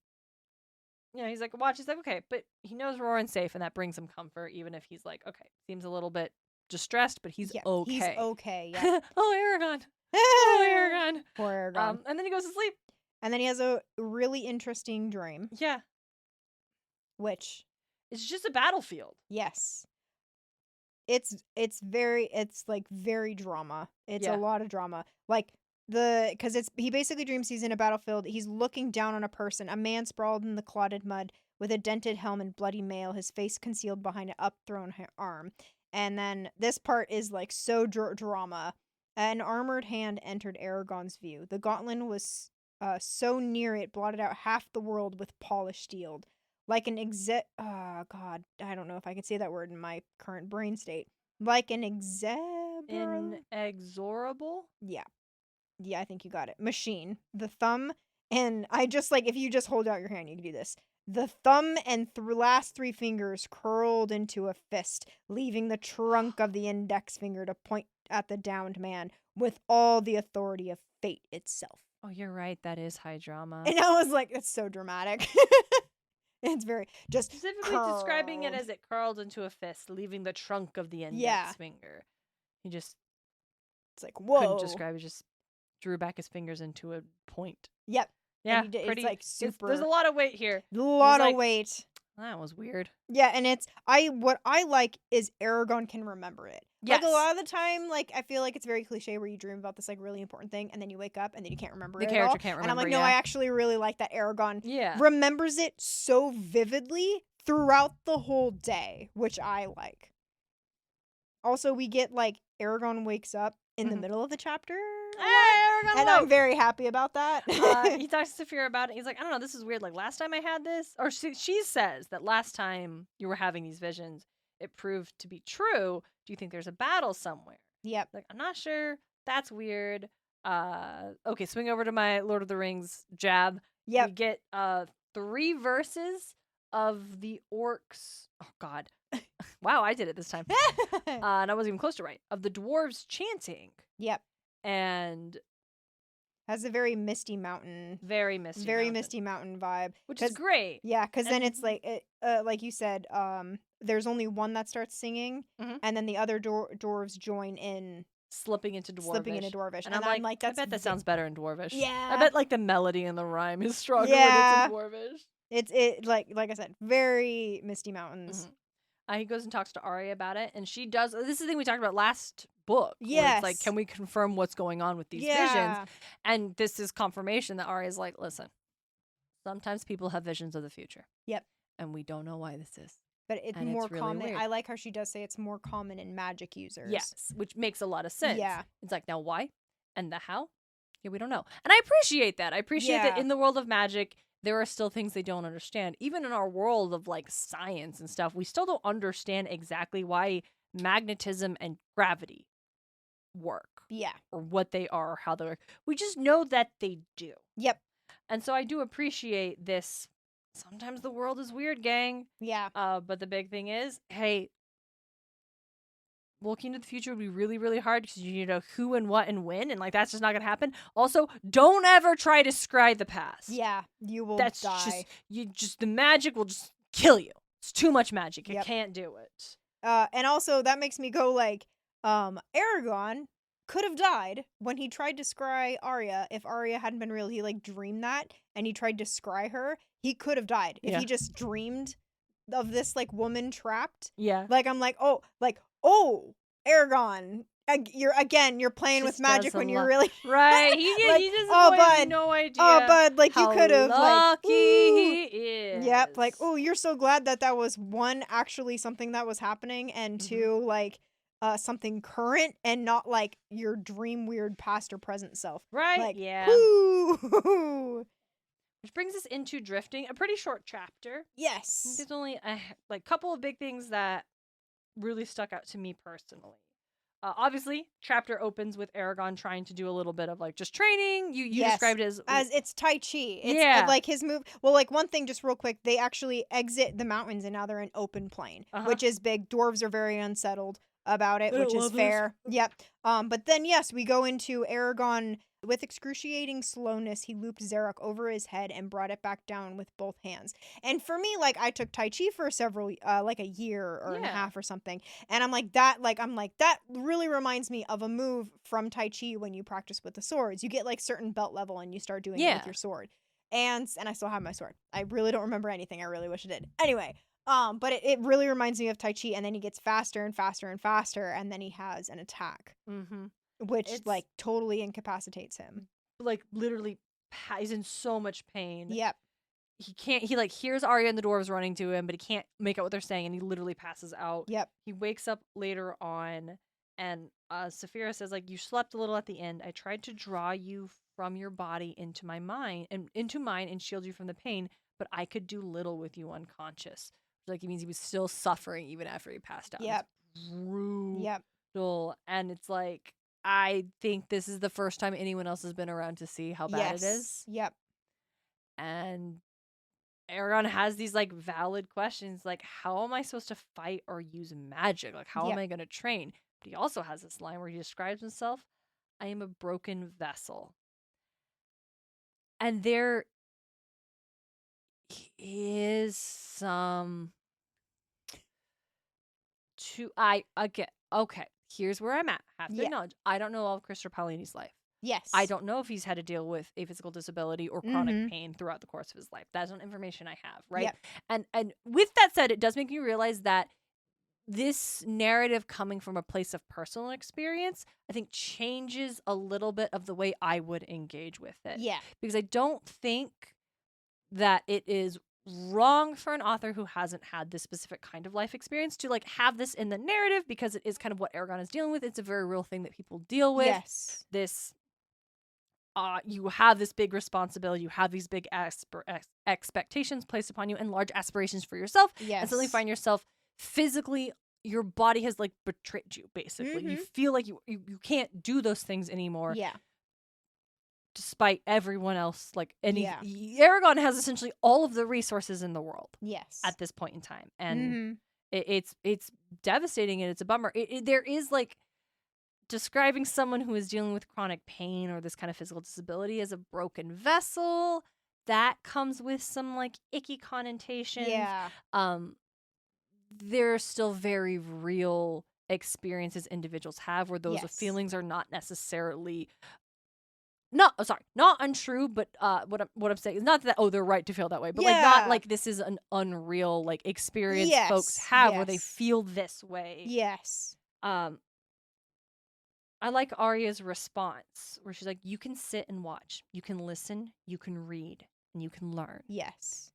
he's like, watch. He's like, okay, but he knows Roran's safe, and that brings him comfort, even if he's like, okay, seems a little bit distressed, but he's okay. He's okay, yeah. Oh, Eragon. Oh, Eragon. Poor Eragon. And then he goes to sleep. And then he has a really interesting dream. Yeah. Which? It's just a battlefield. Yes. It's like very drama. It's a lot of drama. Like, because he basically dreams he's in a battlefield. He's looking down on a person, a man sprawled in the clotted mud with a dented helm and bloody mail, his face concealed behind an upthrown arm. And then this part is like so drama. An armored hand entered Eragon's view. The gauntlet was so near it blotted out half the world with polished steel. Like an oh god, I don't know if I can say that word in my current brain state. Like an inexorable? Yeah, I think you got it. Machine. The thumb, and I just like, if you just hold out your hand, you can do this. The thumb and last three fingers curled into a fist, leaving the trunk of the index finger to point at the downed man with all the authority of fate itself. Oh, you're right. That is high drama. And I was like, it's so dramatic. It's very just specifically curled. Describing it as it curled into a fist, leaving the trunk of the index finger. He just, it's like, whoa. Couldn't describe it. Just drew back his fingers into a point. Yep. Yeah, pretty, it's like super. There's a lot of weight here. A lot of weight. That was weird. Yeah, and what I like is Eragon can remember it. Yes. Like, a lot of the time, like, I feel like it's very cliche where you dream about this, like, really important thing, and then you wake up, and then you can't remember it The at character all. can't remember, And I'm like, no, I actually really like that Eragon remembers it so vividly throughout the whole day, which I like. Also, we get, like, Eragon wakes up in the middle of the chapter. Eragon and I'm very happy about that. He talks to Saphira about it. He's like, I don't know, this is weird. Like, last time I had this, or she says that last time you were having these visions, it proved to be true. Do you think there's a battle somewhere? Yep. Like, I'm not sure. That's weird. Okay, swing over to my Lord of the Rings jab. Yep. We get 3 verses of the orcs. Oh, God. Wow, I did it this time. And I wasn't even close to right. Of the dwarves chanting. Yep. And has a very Misty Mountain. Misty Mountain vibe. Which is great. Yeah, because then it's like, like you said, there's only one that starts singing, and then the other dwarves join in. Slipping into Dwarvish. And I'm like, I bet that sounds better in Dwarvish. Yeah. I bet, like, the melody and the rhyme is stronger when it's in Dwarvish. It's like I said, very Misty Mountains. He goes and talks to Arya about it, and she does. This is the thing we talked about last book. Yes. It's like, can we confirm what's going on with these visions? And this is confirmation that Arya's like, listen, sometimes people have visions of the future. Yep. And we don't know why this is. but it's And more it's really common. weird. I like how she does say it's more common in magic users. Yes, which makes a lot of sense. Yeah. It's like, now why? And the how? Yeah, we don't know. And I appreciate that. I appreciate that Yeah. in the world of magic, there are still things they don't understand. Even in our world of like science and stuff, we still don't understand exactly why magnetism and gravity work. Yeah. Or what they are, or how they work. We just know that they do. Yep. And so I do appreciate this. Sometimes the world is weird, gang. Yeah. But the big thing is, hey, looking to the future would be really, really hard because you need to know who and what and when, and like that's just not gonna happen. Also, don't ever try to scry the past. Yeah. You will That's die. just the magic will just kill you. It's too much magic. You Yep. can't do it. And also that makes me go like, Eragon could have died when he tried to scry Arya. If Arya hadn't been real, he like dreamed that and he tried to scry her. He could have died if Yeah. he just dreamed of this like woman trapped. Yeah. Like I'm like, oh, Eragon, you're playing with Just magic does a when you're lot. really Right. like, he doesn't oh, have bud. no idea. Oh, bud, like you how could have like, lucky ooh. he is. Yep, like, oh, you're so glad that was one actually something that was happening, and two, like, something current and not like your dream weird past or present self. Right? Like, Yeah. whoo. Which brings us into drifting, a pretty short chapter. Yes. There's only a couple of big things that really stuck out to me personally. Obviously, chapter opens with Eragon trying to do a little bit of like just training. You Yes, described it as it's Tai Chi. It's Yeah. like his move. Well, like one thing, just real quick, they actually exit the mountains and now they're in open plain, which is big. Dwarves are very unsettled about it, They which don't is love this. fair. Yep. But then yes, we go into Eragon. With excruciating slowness, he looped Zarek over his head and brought it back down with both hands. And for me, like, I took Tai Chi for like a year or and a Yeah. half or something. And I'm like, that really reminds me of a move from Tai Chi when you practice with the swords. You get, like, certain belt level and you start doing it Yeah. with your sword. And I still have my sword. I really don't remember anything. I really wish I did. Anyway, but it really reminds me of Tai Chi. And then he gets faster and faster and faster. And then he has an attack. Mm-hmm. Which, It's- like, totally incapacitates him. Like literally, he's in so much pain. Yep. He can't. He like hears Arya and the dwarves running to him, but he can't make out what they're saying, and he literally passes out. Yep. He wakes up later on, and Saphira says, like, you slept a little at the end. I tried to draw you from your body into my mind and into mine and shield you from the pain, but I could do little with you unconscious. Like, it means he was still suffering even after he passed out. Yep. It's brutal. Yep. And it's like, I think this is the first time anyone else has been around to see how bad it is. Yep. And Eragon has these like valid questions, like, how am I supposed to fight or use magic? Like, how am I going to train? But he also has this line where he describes himself, I am a broken vessel. And there is some okay, here's where I'm at. I have to acknowledge, I don't know all of Christopher Paolini's life. Yes. I don't know if he's had to deal with a physical disability or chronic pain throughout the course of his life. That's not information I have, right? Yep. And with that said, it does make me realize that this narrative coming from a place of personal experience, I think changes a little bit of the way I would engage with it. Yeah. Because I don't think that it is wrong for an author who hasn't had this specific kind of life experience to like have this in the narrative, because it is kind of what Eragon is dealing with. It's a very real thing that people deal with. Yes. This you have this big responsibility, you have these big expectations placed upon you and large aspirations for yourself. Yes. And suddenly find yourself physically, your body has like betrayed you, basically. You feel like you can't do those things anymore. Yeah. Despite everyone else, like Eragon has essentially all of the resources in the world. Yes. At this point in time. And it's devastating and it's a bummer. There is like describing someone who is dealing with chronic pain or this kind of physical disability as a broken vessel, that comes with some like icky connotations. Yeah. There are still very real experiences individuals have where those feelings are not necessarily not untrue, but what I'm saying is not that they're right to feel that way, but like not like this is an unreal like experience folks have where they feel this way. Yes. I like Arya's response where she's like, you can sit and watch, you can listen, you can read, and you can learn. Yes.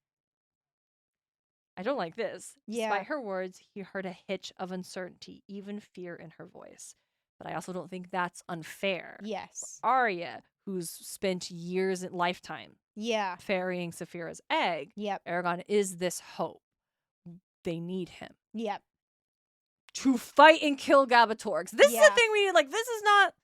I don't like this. Yeah. Despite her words, he heard a hitch of uncertainty, even fear in her voice. But I also don't think that's unfair. Yes. Arya, who's spent years in lifetime Yeah. ferrying Saphira's egg, Yep. Eragon is this hope. They need him Yep. to fight and kill Gabatorgs. This is Yeah. the thing we need. Like, this is not.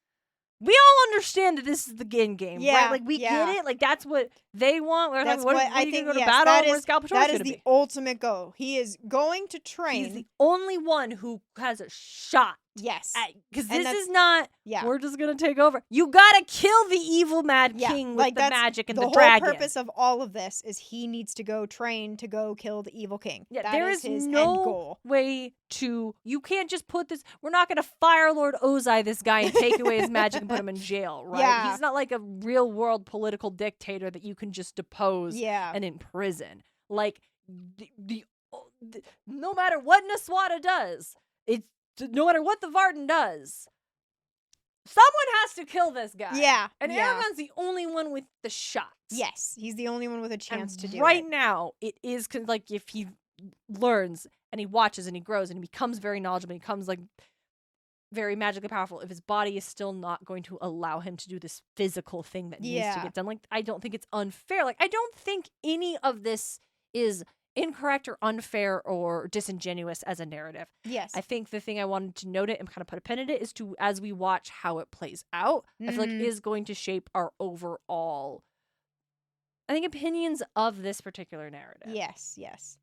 We all understand that this is the end game, Yeah, right? Like, we yeah. get it. Like, that's what they want. We're That's like, what are I you think. gonna go to Yes, battle? Where's Gabatorgs that is gonna the be? ultimate goal. He is going to train. He's the only one who has a shot. Yes. Because And this that's- is not, Yeah. we're just going to take over. You got to kill the evil Mad Yeah, King with like, the that's magic and the the whole dragon. purpose of all of this is he needs to go train to go kill the evil king. Yeah, That there is is his no end goal. way to, you can't just put this, we're not going to fire Lord Ozai this guy and take away his magic and put him in jail, right? Yeah. He's not like a real world political dictator that you can just depose Yeah. and imprison. Like, no matter what Naswada does, no matter what the Varden does, someone has to kill this guy. Yeah. And yeah. Eragon's the only one with the shots. Yes, he's the only one with a chance to do right it. now, it is like if he learns and he watches and he grows and he becomes very knowledgeable, and he becomes like very magically powerful. If his body is still not going to allow him to do this physical thing that needs to Yeah. get done, like I don't think it's unfair. Like I don't think any of this is incorrect or unfair or disingenuous as a narrative. Yes. I think the thing I wanted to note it and kind of put a pin in it is to, as we watch how it plays out, I feel like Mhm. is going to shape our overall, I think, opinions of this particular narrative. Yes, yes.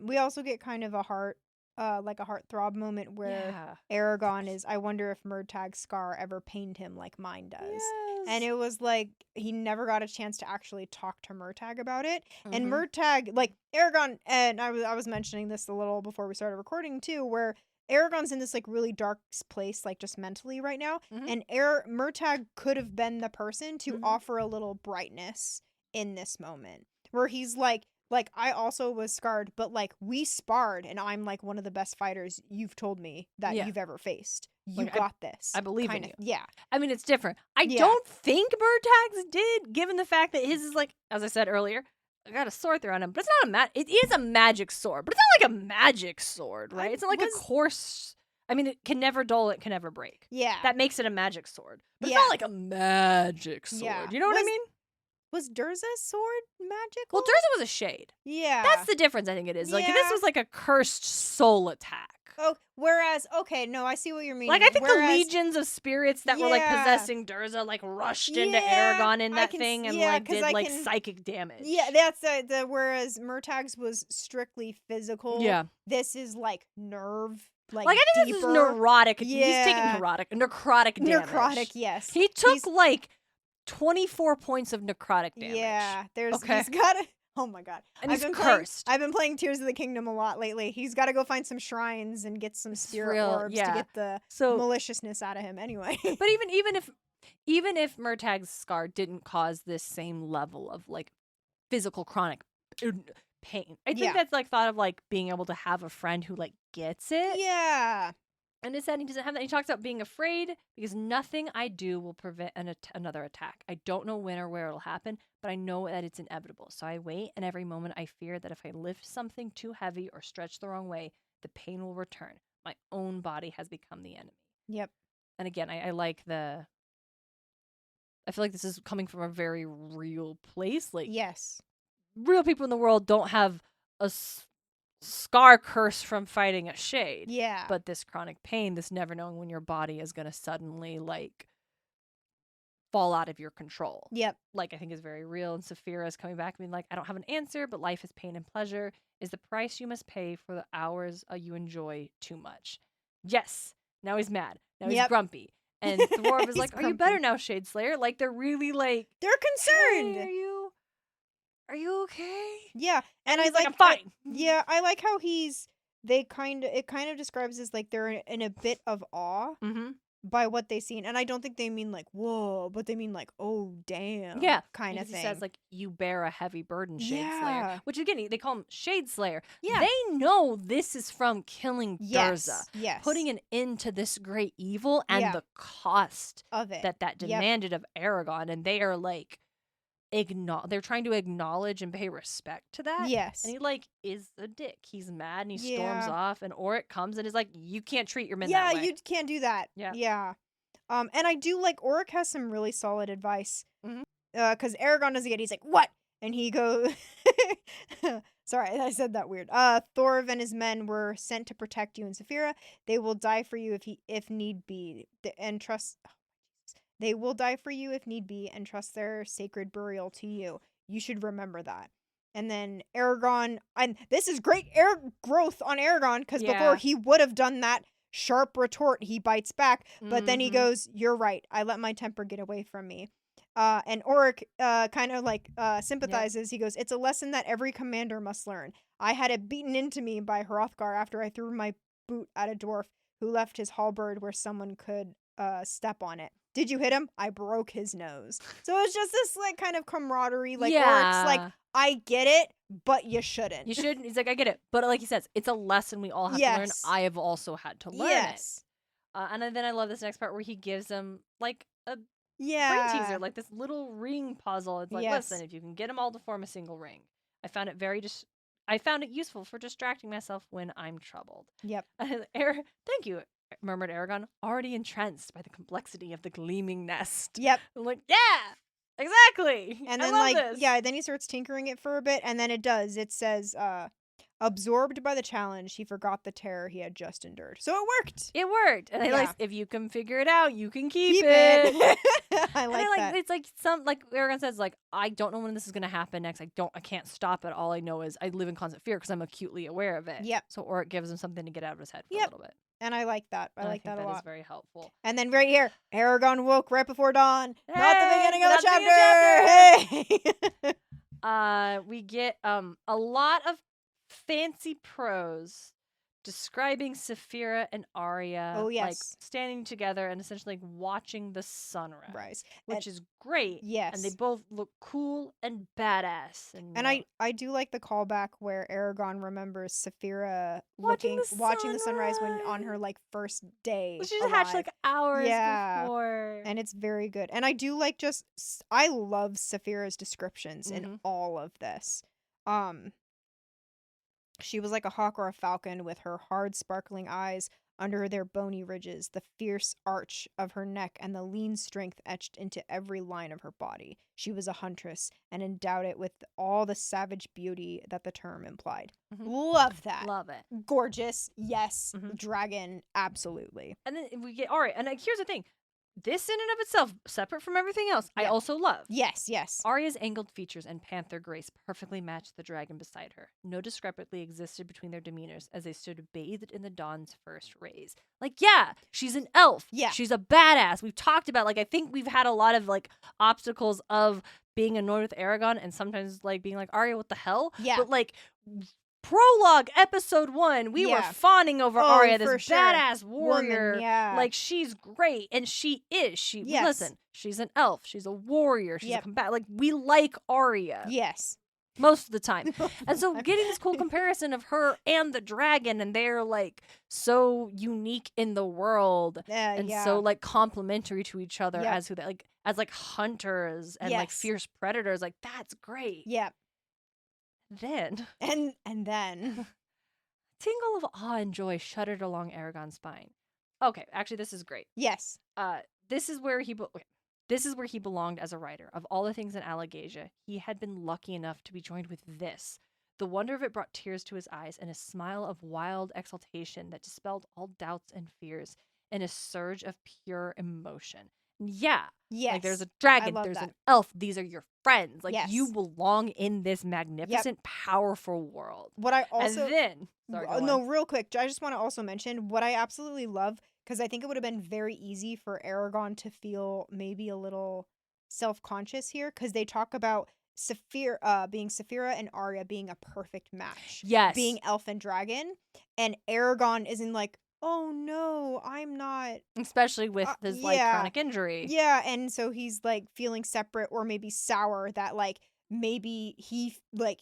We also get kind of a heartthrob moment where Yeah. Eragon is, I wonder if Murtag's scar ever pained him like mine does. Yes. And it was like he never got a chance to actually talk to Murtag about it. And Mhm. Murtag, like Eragon, and I was mentioning this a little before we started recording too, where Eragon's in this like really dark place, like just mentally right now. Mhm. And Murtag could have been the person to Mhm. offer a little brightness in this moment, where he's like I also was scarred, but like we sparred, and I'm like one of the best fighters you've told me that Yeah. you've ever faced. You Like, got this. I believe in kind you. of. Yeah. I mean, it's different. I Yeah. don't think Murtag's did, given the fact that his is like, as I said earlier, I got a sword through on him, but it's not it is a magic sword, but it's not like a magic sword, right? It's not like a coarse. I mean, it can never dull, it can never break. Yeah. That makes it a magic sword, but Yeah. it's not like a magic sword. Yeah. You know what I mean? Was Durza's sword magical? Well, Durza was a shade. Yeah. That's the difference. I think it is. Like this Yeah. was like a cursed soul attack. Oh, whereas okay, no, I see what you're meaning. Like I think the Whereas- legions of spirits that were like Yeah. possessing Durza like rushed into Yeah, Eragon in I that can thing and yeah, like 'cause did I like can- psychic damage. Yeah, that's the whereas Murtag's was strictly physical. Yeah. This is like nerve, like Like I think this is deeper. neurotic. He's Yeah. taking necrotic damage. Necrotic, yes. He took He's- like 24 points of necrotic damage. Yeah, there's Okay. he's got to. Oh my god, And I've he's been cursed. I've been playing Tears of the Kingdom a lot lately. He's got to go find some shrines and get some spirit real, orbs yeah. to get the So maliciousness out of him. Anyway, but even if Murtag's scar didn't cause this same level of like physical chronic pain, I think Yeah. that's like thought of like being able to have a friend who like gets it. yeah, And it said he doesn't have that. He talks about being afraid because nothing I do will prevent another attack. I don't know when or where it'll happen, but I know that it's inevitable. So I wait, and every moment I fear that if I lift something too heavy or stretch the wrong way, the pain will return. My own body has become the enemy. yep, And again, I like the. I feel like this is coming from a very real place. Like yes, real people in the world don't have a scar curse from fighting a shade. yeah, But this chronic pain, this never knowing when your body is going to suddenly like fall out of your control. yep, Like I think is very real. And Saphira is coming back being like, I don't have an answer, but life is pain and pleasure is the price you must pay for the hours you enjoy too much. Yes. Now he's mad. Now he's Yep. grumpy. And Dwarf is He's like, are you grumpy. better now, Shade Slayer? Like they're really like, they're concerned. "Hey, are you okay? Yeah, and I he's like I'm fine. yeah, I like how it kind of describes as like they're in a bit of awe Mm-hmm. by what they seen, and I don't think they mean like whoa, but they mean like oh damn, Yeah, kind of Because thing. He says like you bear a heavy burden, Shade Yeah. Slayer, which again they call him Shade Slayer. Yeah. They know this is from killing yes, Durza, yes, putting an end to this great evil and Yeah. the cost of it that Yep. demanded of Eragon, and they are like they're trying to acknowledge and pay respect to that. Yes. And he like is a dick. He's mad and he storms Yeah. off, and Oric comes and is like, you can't treat your men Yeah, that way. you can't do that. Yeah. Yeah. And I do like Oric has some really solid advice. Mhm. Because Eragon doesn't get it. He's like, what? And he goes, sorry, I said that weird. Thorv and his men were sent to protect you in Saphira. They will die for you if need be, and trust. They will die for you if need be, and trust their sacred burial to you. You should remember that. And then Eragon, and this is great growth on Eragon, because before he would have done that sharp retort, he bites back, but then he goes, "You're right. I let my temper get away from me." And Oric kind of like sympathizes. He goes, "It's a lesson that every commander must learn. I had it beaten into me by Hrothgar after I threw my boot at a dwarf who left his halberd where someone could step on it. Did you hit him? I broke his nose." So it's just this like kind of camaraderie. Like Oric's like, "I get it, but you shouldn't." You shouldn't. He's like, I get it, but like he says, it's a lesson we all have to learn. I have also had to learn it. And then I love this next part where he gives them like a brain teaser, like this little ring puzzle. It's like, listen, if you can get them all to form a single ring. I found it I found it useful for distracting myself when I'm troubled. Yep. Thank you, murmured Eragon, already entranced by the complexity of the gleaming nest. Yep. I'm like, yeah, exactly. And then then he starts tinkering it for a bit, and then it says, absorbed by the challenge, he forgot the terror he had just endured. So it worked. It worked. And if you can figure it out, you can keep it. I like that. It's like like Eragon says, like, I don't know when this is gonna happen next. I can't stop it. All I know is I live in constant fear because I'm acutely aware of it. Yep. So Oric gives him something to get out of his head for a little bit. And I like that. I like that a lot. That is very helpful. And then right here, Eragon woke right before dawn. Not the beginning of the chapter. Hey! We get a lot of fancy prose describing Saphira and Arya like standing together and essentially like watching the sunrise, which is great. Yes, and they both look cool and badass. And I do like the callback where Eragon remembers Saphira watching the sunrise when on her like first day. She just hatched like hours before, and it's very good. And I do like I love Saphira's descriptions in all of this. She was like a hawk or a falcon with her hard, sparkling eyes under their bony ridges, the fierce arch of her neck, and the lean strength etched into every line of her body. She was a huntress and endowed it with all the savage beauty that the term implied. Love that. Love it. Gorgeous. Yes. Dragon. Absolutely. And then we get Arya. And here's the thing. This in and of itself, separate from everything else, I also love. Yes. Arya's angled features and panther grace perfectly matched the dragon beside her. No discrepancy existed between their demeanors as they stood bathed in the dawn's first rays. Like, yeah, she's an elf. Yeah. She's a badass. We've talked about, like, I think we've had a lot of, like, obstacles of being annoyed with Eragon and sometimes, like, being like, Arya, what the hell? Yeah. But, like, prologue episode 1, we were fawning over Arya, this badass warrior. Woman, like, she's great, and she is. Listen, she's an elf. She's a warrior. She's a combat. Like, we like Arya. Yes. Most of the time. And so getting this cool comparison of her and the dragon, and they're like so unique in the world and so like complementary to each other as hunters and like fierce predators. Like, that's great. Yeah. Then and then tingle of awe and joy shuddered along Eragon's spine. Okay, actually this is great. Yes. This is where he belonged as a writer. Of all the things in Allegasia, he had been lucky enough to be joined with this. The wonder of it brought tears to his eyes and a smile of wild exultation that dispelled all doubts and fears in a surge of pure emotion. Yeah. Yes. Like, there's a dragon, there's an elf. These are your friends. Like, you belong in this magnificent, powerful world. What I also... And then... Sorry, real quick. I just want to also mention what I absolutely love, because I think it would have been very easy for Eragon to feel maybe a little self-conscious here, because they talk about being Saphira and Arya being a perfect match. Yes. Being elf and dragon. And Eragon isn't like, oh no, I'm not. Especially with his like chronic injury. Yeah, and so he's like feeling separate or maybe sour that like maybe he's like,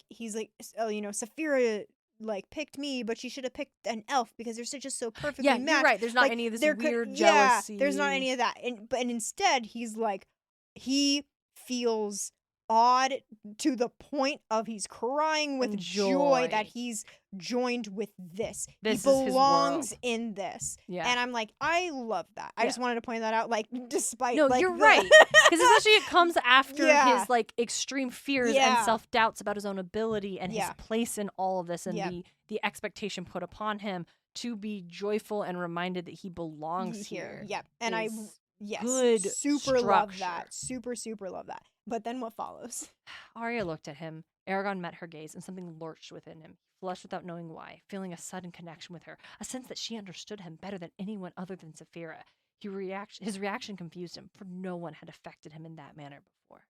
oh, Saphira like picked me, but she should have picked an elf because they're just so perfectly matched. You're right. There's not like, any of this weird jealousy. Yeah, there's not any of that. But instead he's like, he feels odd to the point of he's crying with And joy joy. that he's joined with this. This He is his belongs world. in this. Yeah. And I'm like, I love that. I Yeah. just wanted to point that out, like, despite No, like you're the- right. Because especially it comes after Yeah. his like extreme fears Yeah. and self doubts about his own ability and Yeah. his place in all of this and Yep. the expectation put upon him to be joyful and reminded that he belongs here. Yep. And I is yes, good super love structure. that. Super love that. But then what follows? Arya looked at him. Eragon met her gaze, and something lurched within him. He flushed without knowing why, feeling a sudden connection with her, a sense that she understood him better than anyone other than Saphira. His reaction confused him, for no one had affected him in that manner before.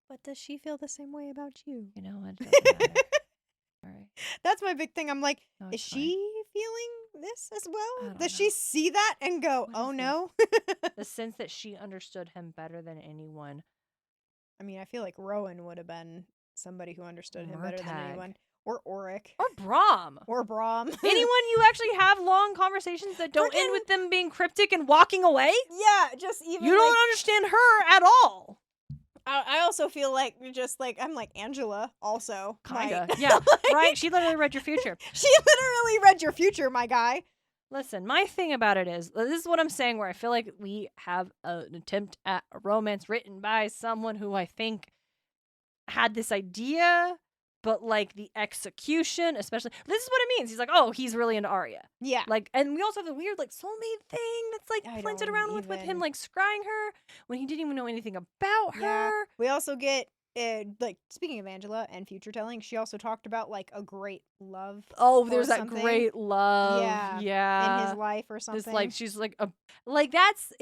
But does she feel the same way about you? You know, it doesn't matter. All right. That's my big thing. I'm like, No, is it's fine. she feeling this as I well? don't Does know. she see that and go, What oh is no? The sense that she understood him better than anyone. I mean, I feel like Rowan would have been somebody who understood him better than Murtagh. anyone. Or Auric. Or Braum. Or Braum. Anyone you actually have long conversations that don't end Freaking- with them being cryptic and walking away? Yeah, just even You don't like, understand her at all. I also feel like just like I'm like Angela also. Kinda. Like- Yeah. Right. She literally read your future. She literally read your future, my guy. Listen, my thing about it is, this is what I'm saying, where I feel like we have an attempt at a romance written by someone who I think had this idea, but like the execution, especially, this is what it means. He's like, oh, he's really into Arya. Yeah. Like, and we also have the weird like soulmate thing that's like I planted don't around with him even- like scrying her when he didn't even know anything about Yeah. her. We also get like speaking of Angela and future telling, she also talked about like a great love Oh, or there's that something great love. Yeah, Yeah. in his life or something. This like she's like a like that's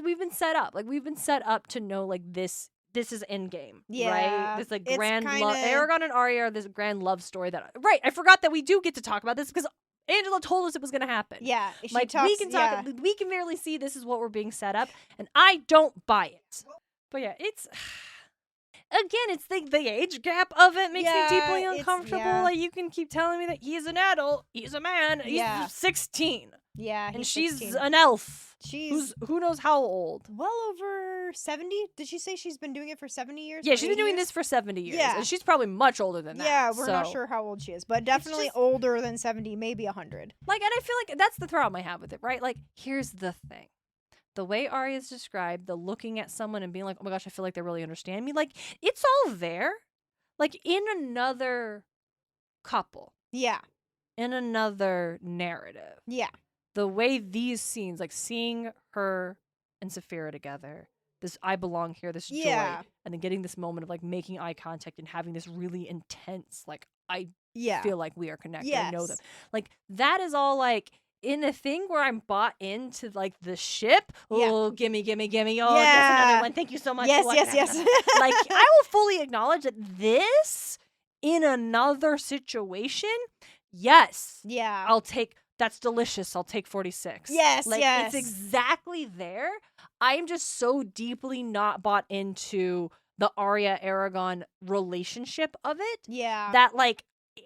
we've been set up. Like we've been set up to know like this is endgame. Yeah, Right? This like it's grand love. kinda- Aragon and Arya are this grand love story that right. I forgot that we do get to talk about this because Angela told us it was gonna happen. yeah, she Like talks, we can talk yeah. we can merely see this is what we're being set up, and I don't buy it. But yeah, it's again, it's the age gap of it makes me Yeah, deeply it's- uncomfortable. yeah. Like you can keep telling me that he's an adult, he's a man, he's Yeah. 16. Yeah, And he's she's 16. an elf. She's Who knows how old? well over 70. Did she say she's been doing it for 70 years? Yeah, or she's been 80 doing years? this for 70 years. Yeah. And she's probably much older than that. Yeah, we're not so- sure how old she is, but definitely just- older than 70, maybe 100. Like, and I feel like that's the problem I have with it, right? Like, here's the thing. The way Arya's described, the looking at someone and being like, oh my gosh, I feel like they really understand me. Like, it's all there. Like, in another couple, Yeah, in another narrative, yeah, the way these scenes, like seeing her and Saphira together, this I belong here, this Yeah. joy, and then getting this moment of like making eye contact and having this really intense, like, I yeah. feel like we are connected. I know Yes. them. Like, that is all like in a thing where I'm bought into like the ship. Yeah. Oh, gimme. Oh, yes, Yeah. another one. Thank you so much. Yes, What- yes, yes. Like, I will fully acknowledge that this in another situation, yes, Yeah. I'll take. That's delicious. I'll take 46. Yes, like, yes. It's exactly there. I'm just so deeply not bought into the Arya Eragon relationship of it Yeah. that like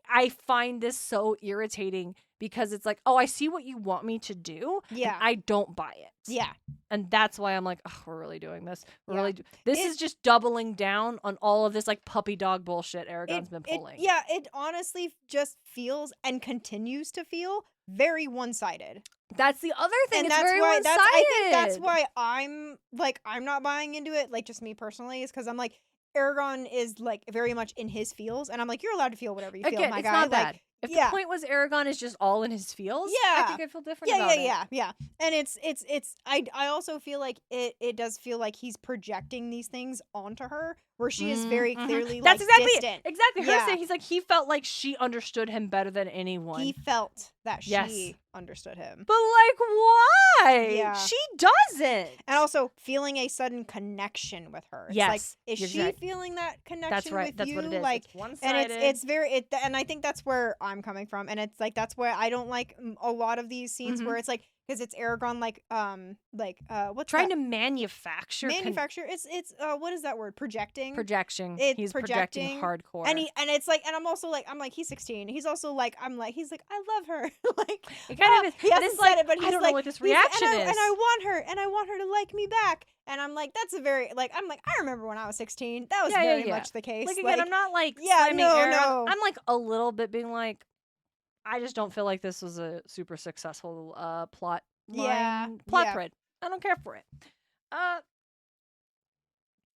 I find this so irritating because it's like, oh, I see what you want me to do. and Yeah. I don't buy it. Yeah. And that's why I'm like, oh, we're really doing this. We're Yeah. really this It- is just doubling down on all of this like puppy dog bullshit Eragon's been pulling. Yeah, it honestly just feels and continues to feel very one-sided. That's the other thing. And it's that's very why one-sided. I think that's why I'm not buying into it, like just me personally, is because I'm like, Eragon is like very much in his feels, and I'm like, you're allowed to feel whatever you feel, Again, my it's guy. not Like, bad. If yeah. the point was Eragon is just all in his feels, I Yeah. think I'd feel different about it. yeah. And it's I also feel like it does feel like he's projecting these things onto her, where she is very Mhm. clearly That's like exactly distant. it. Exactly. Her Yeah. saying he's like he felt like she understood him better than anyone. He felt that Yes. she understood him. But like why? Yeah. She doesn't. And also feeling a sudden connection with her. It's like, Yes, is you're she exact- feeling that connection That's right. with That's you? what it is. Like, it's one-sided. and it's very and I think that's where I'm coming from, and it's like that's why I don't like a lot of these scenes Mhm. where it's like because it's Eragon what's Trying that? to manufacture It's what is that word? Projecting. projection. It's He's projecting hardcore. And it's like, and I'm also like, he's 16. He's also like, he's like, I love her. Like, It kind of is. he And hasn't it's said like, it, but he's I don't like, know what this he's like, reaction is. and I want her to like me back. And I'm like, that's a very, like, I'm like, I remember when I was 16. That was very much the case. Like, again, I'm not like slamming no, Eragon. no. I'm like a little bit being like, I just don't feel like this was a super successful plot thread. I don't care for it. I'm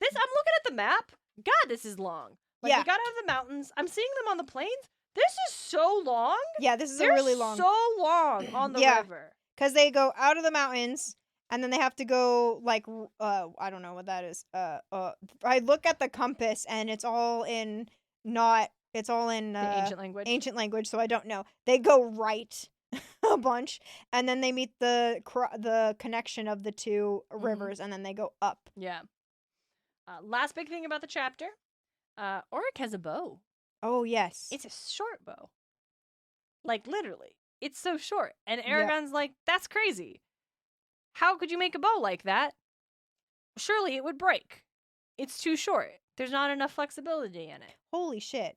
looking at the map. God, this is long. Like, we got out of the mountains. I'm seeing them on the plains. This is so long. Yeah, this is a really long. So long on the river. Because they go out of the mountains, and then they have to go, like, I don't know what that is. I look at the compass, and it's all in the ancient language, so I don't know. They go right a bunch, and then they meet the connection of the two rivers, and then they go up. Yeah. Last big thing about the chapter, Auric has a bow. Oh, yes. It's a short bow. Like, literally. It's so short. And Eragon's like, that's crazy. How could you make a bow like that? Surely it would break. It's too short. There's not enough flexibility in it. Holy shit.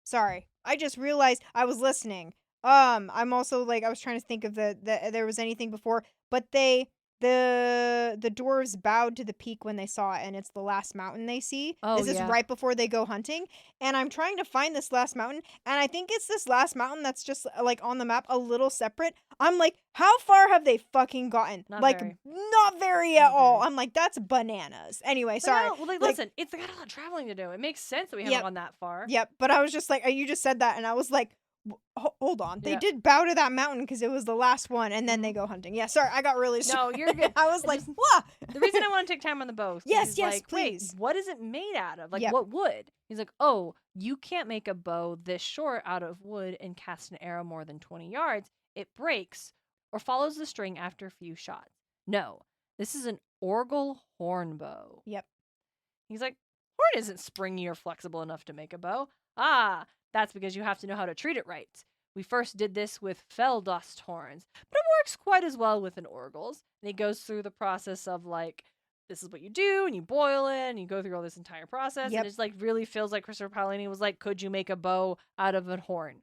Sorry. I just realized I was listening. I'm also, like, I was trying to think of there was anything before, but the dwarves bowed to the peak when they saw it, and it's the last mountain they see. Oh, this is right before they go hunting, and I'm trying to find this last mountain, and I think it's this last mountain that's just, like, on the map a little separate. I'm like, how far have they fucking gotten? Not very at all. I'm like, that's bananas. Anyway, sorry. No, listen, it's got a lot of traveling to do. It makes sense that we haven't gone that far. Yep, but I was just like, you just said that, and I was like, hold on. They did bow to that mountain because it was the last one, and then they go hunting. Yeah, sorry, I got really No, you're good. I was like, what? The reason I want to take time on the bow. Yes, like, please. Wait, what is it made out of? Like, what wood? He's like, oh, you can't make a bow this short out of wood and cast an arrow more than 20 yards. It breaks or follows the string after a few shots. No, this is an orgal horn bow. Yep. He's like, horn isn't springy or flexible enough to make a bow. Ah, that's because you have to know how to treat it right. We first did this with Eldest horns, but it works quite as well with an orgul's. And he goes through the process of, like, this is what you do, and you boil it, and you go through all this entire process, and it's, like, really feels like Christopher Paolini was like, could you make a bow out of a horn?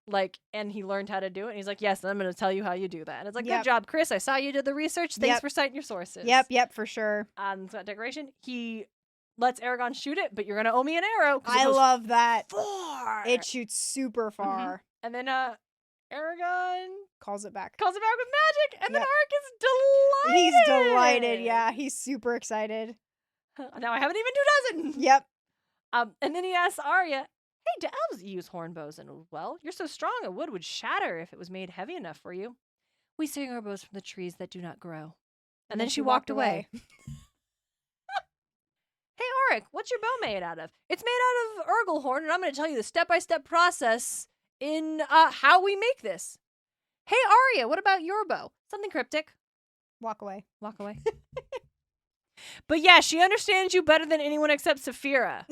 Like, and he learned how to do it, and he's like, yes, I'm going to tell you how you do that. And it's like, good job, Chris. I saw you did the research. Thanks for citing your sources. Yep, for sure. So that decoration, he lets Eragon shoot it, but you're going to owe me an arrow. I love that. Far. It shoots super far. And then Eragon calls it back with magic, and then Auric is delighted. He's delighted, yeah. He's super excited. Now I have an even 2 dozen. Yep. And then he asks Arya, hey, do elves use horn bows? And, well, you're so strong a wood would shatter if it was made heavy enough for you. We swing our bows from the trees that do not grow. And then she walked away. Hey, Auric, what's your bow made out of? It's made out of Urgle horn, and I'm going to tell you the step-by-step process in how we make this. Hey, Arya, what about your bow? Something cryptic. Walk away. But yeah, she understands you better than anyone except Saphira.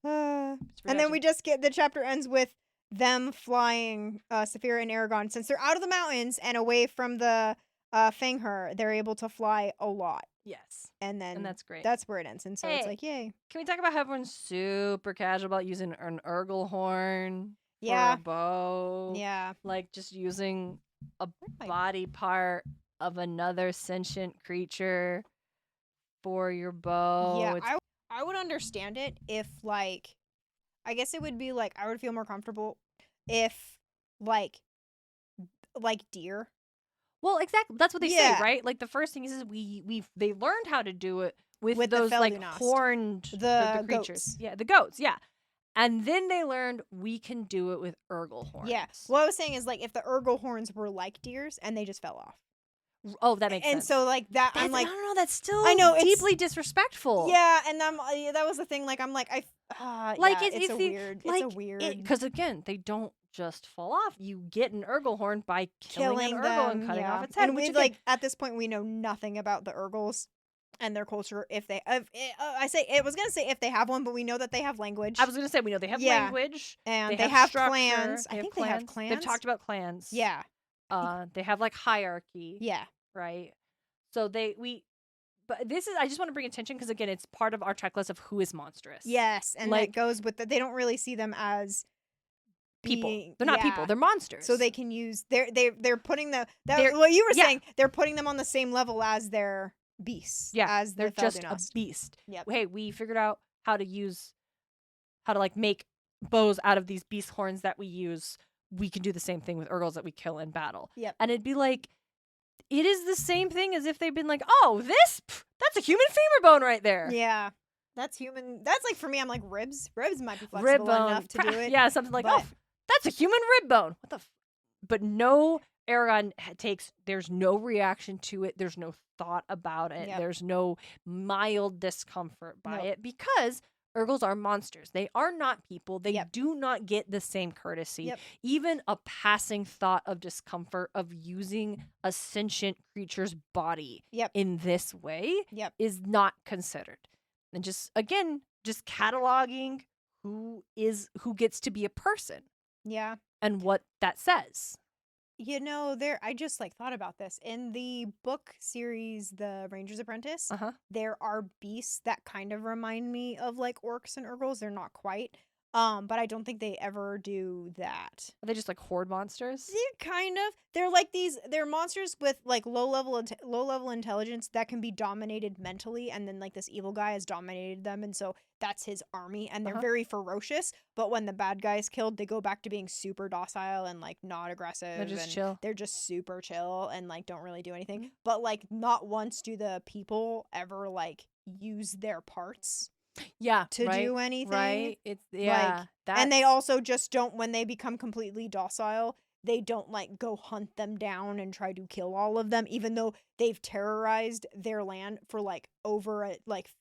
And then we just get, the chapter ends with them flying Saphira and Eragon. Since they're out of the mountains and away from the Fangher, they're able to fly a lot. Yes. And that's great. That's where it ends. And so it's like, yay. Can we talk about how everyone's super casual about using an Urgle horn for a bow? Yeah. Like, just using a body part of another sentient creature for your bow. Yeah, I would understand it if, like, I guess it would be, like, I would feel more comfortable if, like deer. Well, exactly. That's what they say, right? Like, the first thing is they learned how to do it with those, like, horned the creatures. Goats. Yeah, the goats, yeah. And then they learned we can do it with Urgle horns. Yeah. What I was saying is, like, if the Urgle horns were like deers and they just fell off. Oh, that makes sense. And so, like, I'm like, I don't know, that's still deeply disrespectful. Yeah, and that was the thing. Like, I'm like, it's a weird. Because again, they don't just fall off. You get an Urgle horn by killing an Urgle and cutting off its head. And we, like, at this point, we know nothing about the Urgles. and their culture if they I was gonna say if they have one, but we know that they have language. I was gonna say we know they have language and they have clans. structure, I think they have clans. They've talked about clans. Yeah. They have like hierarchy. Yeah. Right. So but this is, I just want to bring attention because again, it's part of our checklist of who is monstrous. Yes, and like, that goes with they don't really see them as people. They're not people. They're monsters. So they can use they're putting what you were saying. They're putting them on the same level as their beasts. Yeah, as they're just a beast. Yep. Hey, we figured out how to like make bows out of these beast horns that we use. We can do the same thing with Urgles that we kill in battle. Yep. And it'd be like, it is the same thing as if they've been like, oh, that's a human femur bone right there. Yeah. That's human. That's like, for me, I'm like, ribs. Ribs might be flexible enough to do it. Yeah, something like, oh, that's a human rib bone. What the But no, Eragon there's no reaction to it. There's no thought about it. Yep. There's no mild discomfort by it because Urgles are monsters. They are not people. They do not get the same courtesy. Yep. Even a passing thought of discomfort of using a sentient creature's body in this way is not considered. And just cataloging who gets to be a person. Yeah. And what that says. You know, I just thought about this. In the book series, The Ranger's Apprentice, there are beasts that kind of remind me of like orcs and Urgles. They're not quite. But I don't think they ever do that. Are they just like horde monsters? They're kind of. They're like they're monsters with like low level intelligence that can be dominated mentally, and then like this evil guy has dominated them, and so that's his army, and they're very ferocious. But when the bad guy is killed, they go back to being super docile and like not aggressive. They're just chill. They're just super chill and like don't really do anything. But like not once do the people ever like use their parts. To do anything. Right. It's and they also just don't, when they become completely docile, they don't like go hunt them down and try to kill all of them, even though they've terrorized their land for like over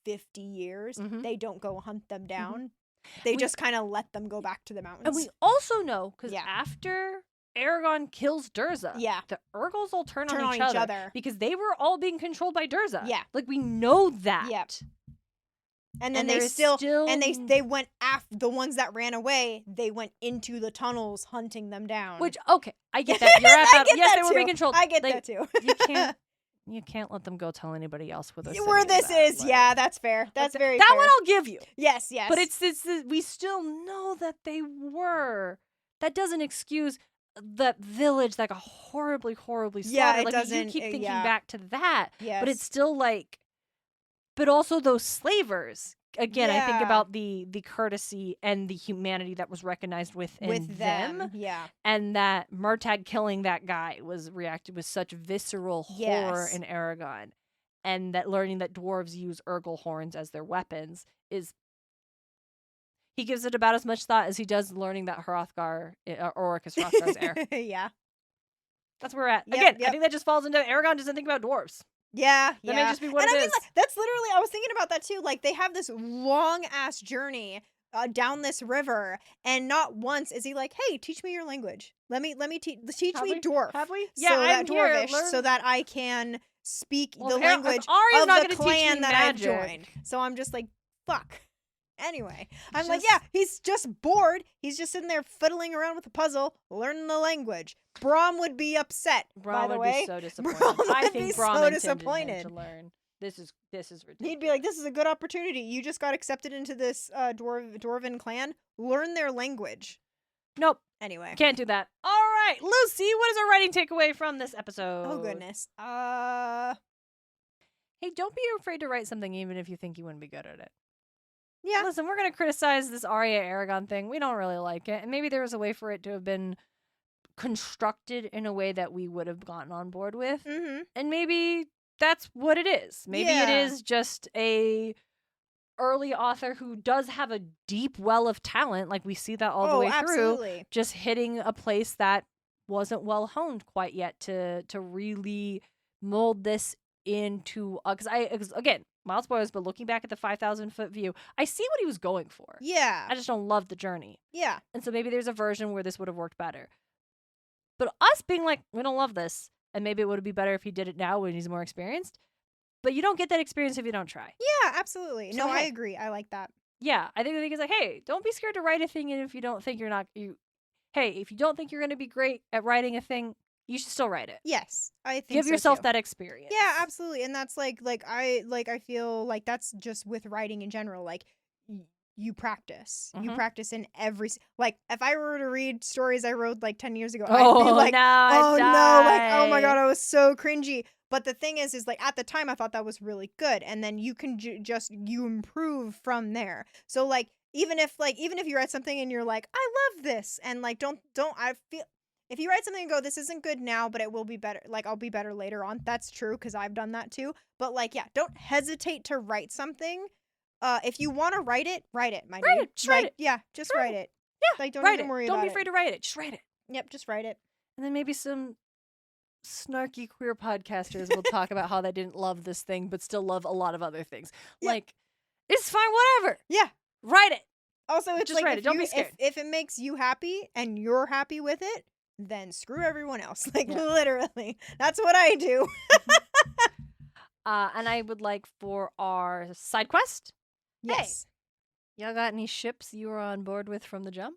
50 years. They don't go hunt them down. They just kind of let them go back to the mountains. And we also know, because after Eragon kills Durza, the Urgles will turn on each other because they were all being controlled by Durza. Yeah. Like, we know that. Yep. And then they still and they went after the ones that ran away. They went into the tunnels hunting them down. Which, okay, I get that. You're at that. Yes, they were being controlled. I get that too. You can't let them go tell anybody else where this is. Yeah, that's fair. That's very that fair. one I'll give you. Yes. But it's we still know that they were. That doesn't excuse that village like a horribly slaughtered. Yeah, it like, doesn't. You keep thinking back to that. Yes. But it's still like. But also those slavers. Again, I think about the courtesy and the humanity that was recognized with them. Yeah. And that Murtagh killing that guy was reacted with such visceral horror in Eragon. And that learning that dwarves use Urgle horns as their weapons is... He gives it about as much thought as he does learning that Hrothgar, Oric is Hrothgar's heir. Yeah. That's where we're at. Again, I think that just falls into Eragon doesn't think about dwarves. Yeah, that may just be what it is. Like, that's literally, I was thinking about that too. Like, they have this long ass journey down this river, and not once is he like, "Hey, teach me your language. Let me teach me dwarf." Have we? Yeah, I'm Dwarvish, so that I can speak the language Arya's of not the clan that magic. I've joined. So I'm just like, fuck. Anyway, I'm like, yeah, he's just bored. He's just sitting there fiddling around with a puzzle, learning the language. Brom would be upset. Brom by the would way. be so disappointed. I think Brom so disappointed to learn. This is ridiculous. He'd be like, "This is a good opportunity. You just got accepted into this dwarven clan. Learn their language." Nope. Anyway, can't do that. All right, Lucy, what is our writing takeaway from this episode? Oh goodness. Hey, don't be afraid to write something, even if you think you wouldn't be good at it. Yeah. Listen, we're going to criticize this Arya Eragon thing. We don't really like it. And maybe there was a way for it to have been constructed in a way that we would have gotten on board with. Mm-hmm. And maybe that's what it is. Maybe it is just a early author who does have a deep well of talent. Like, we see that all the way through. Just hitting a place that wasn't well honed quite yet to really mold this into... Because again... mild spoilers, but looking back at the 5,000-foot view, I see what he was going for. Yeah. I just don't love the journey. Yeah. And so maybe there's a version where this would have worked better. But us being like, we don't love this, and maybe it would be better if he did it now when he's more experienced. but you don't get that experience if you don't try. Yeah, absolutely. So, No, I hey. agree. I like that. Yeah, I think the thing is like, hey, don't be scared to write a thing, and if you don't think you're not hey, if you don't think you're going to be great at writing a thing, you should still write it. Yes, I think Give so yourself too. that experience. Yeah, absolutely. And that's I feel like that's just with writing in general. Like you practice. You practice in every like if I were to read stories I wrote like 10 years ago, I'd be like, "Oh no, like oh my god, I was so cringy." But the thing is like at the time I thought that was really good, and then you can just you improve from there. So like even if you write something and you're like, "I love this." And like don't I feel if you write something and go, this isn't good now, but it will be better, like I'll be better later on. That's true because I've done that too. But like, yeah, don't hesitate to write something. If you want to write it, my dude. Just write it. Yeah, just write it. Yeah, like don't write even it. worry Don't about be afraid to write it. Just write it. Yep, just write it. And then maybe some snarky queer podcasters will talk about how they didn't love this thing, but still love a lot of other things. Yeah. Like, it's fine, whatever. Yeah, Write it. Also, it's just like write it. Don't be if scared. if it makes you happy and you're happy with it, then screw everyone else. Like Yeah. literally, that's what I do. And I would like for our side quest. Yes. Hey, y'all got any ships you were on board with from the jump?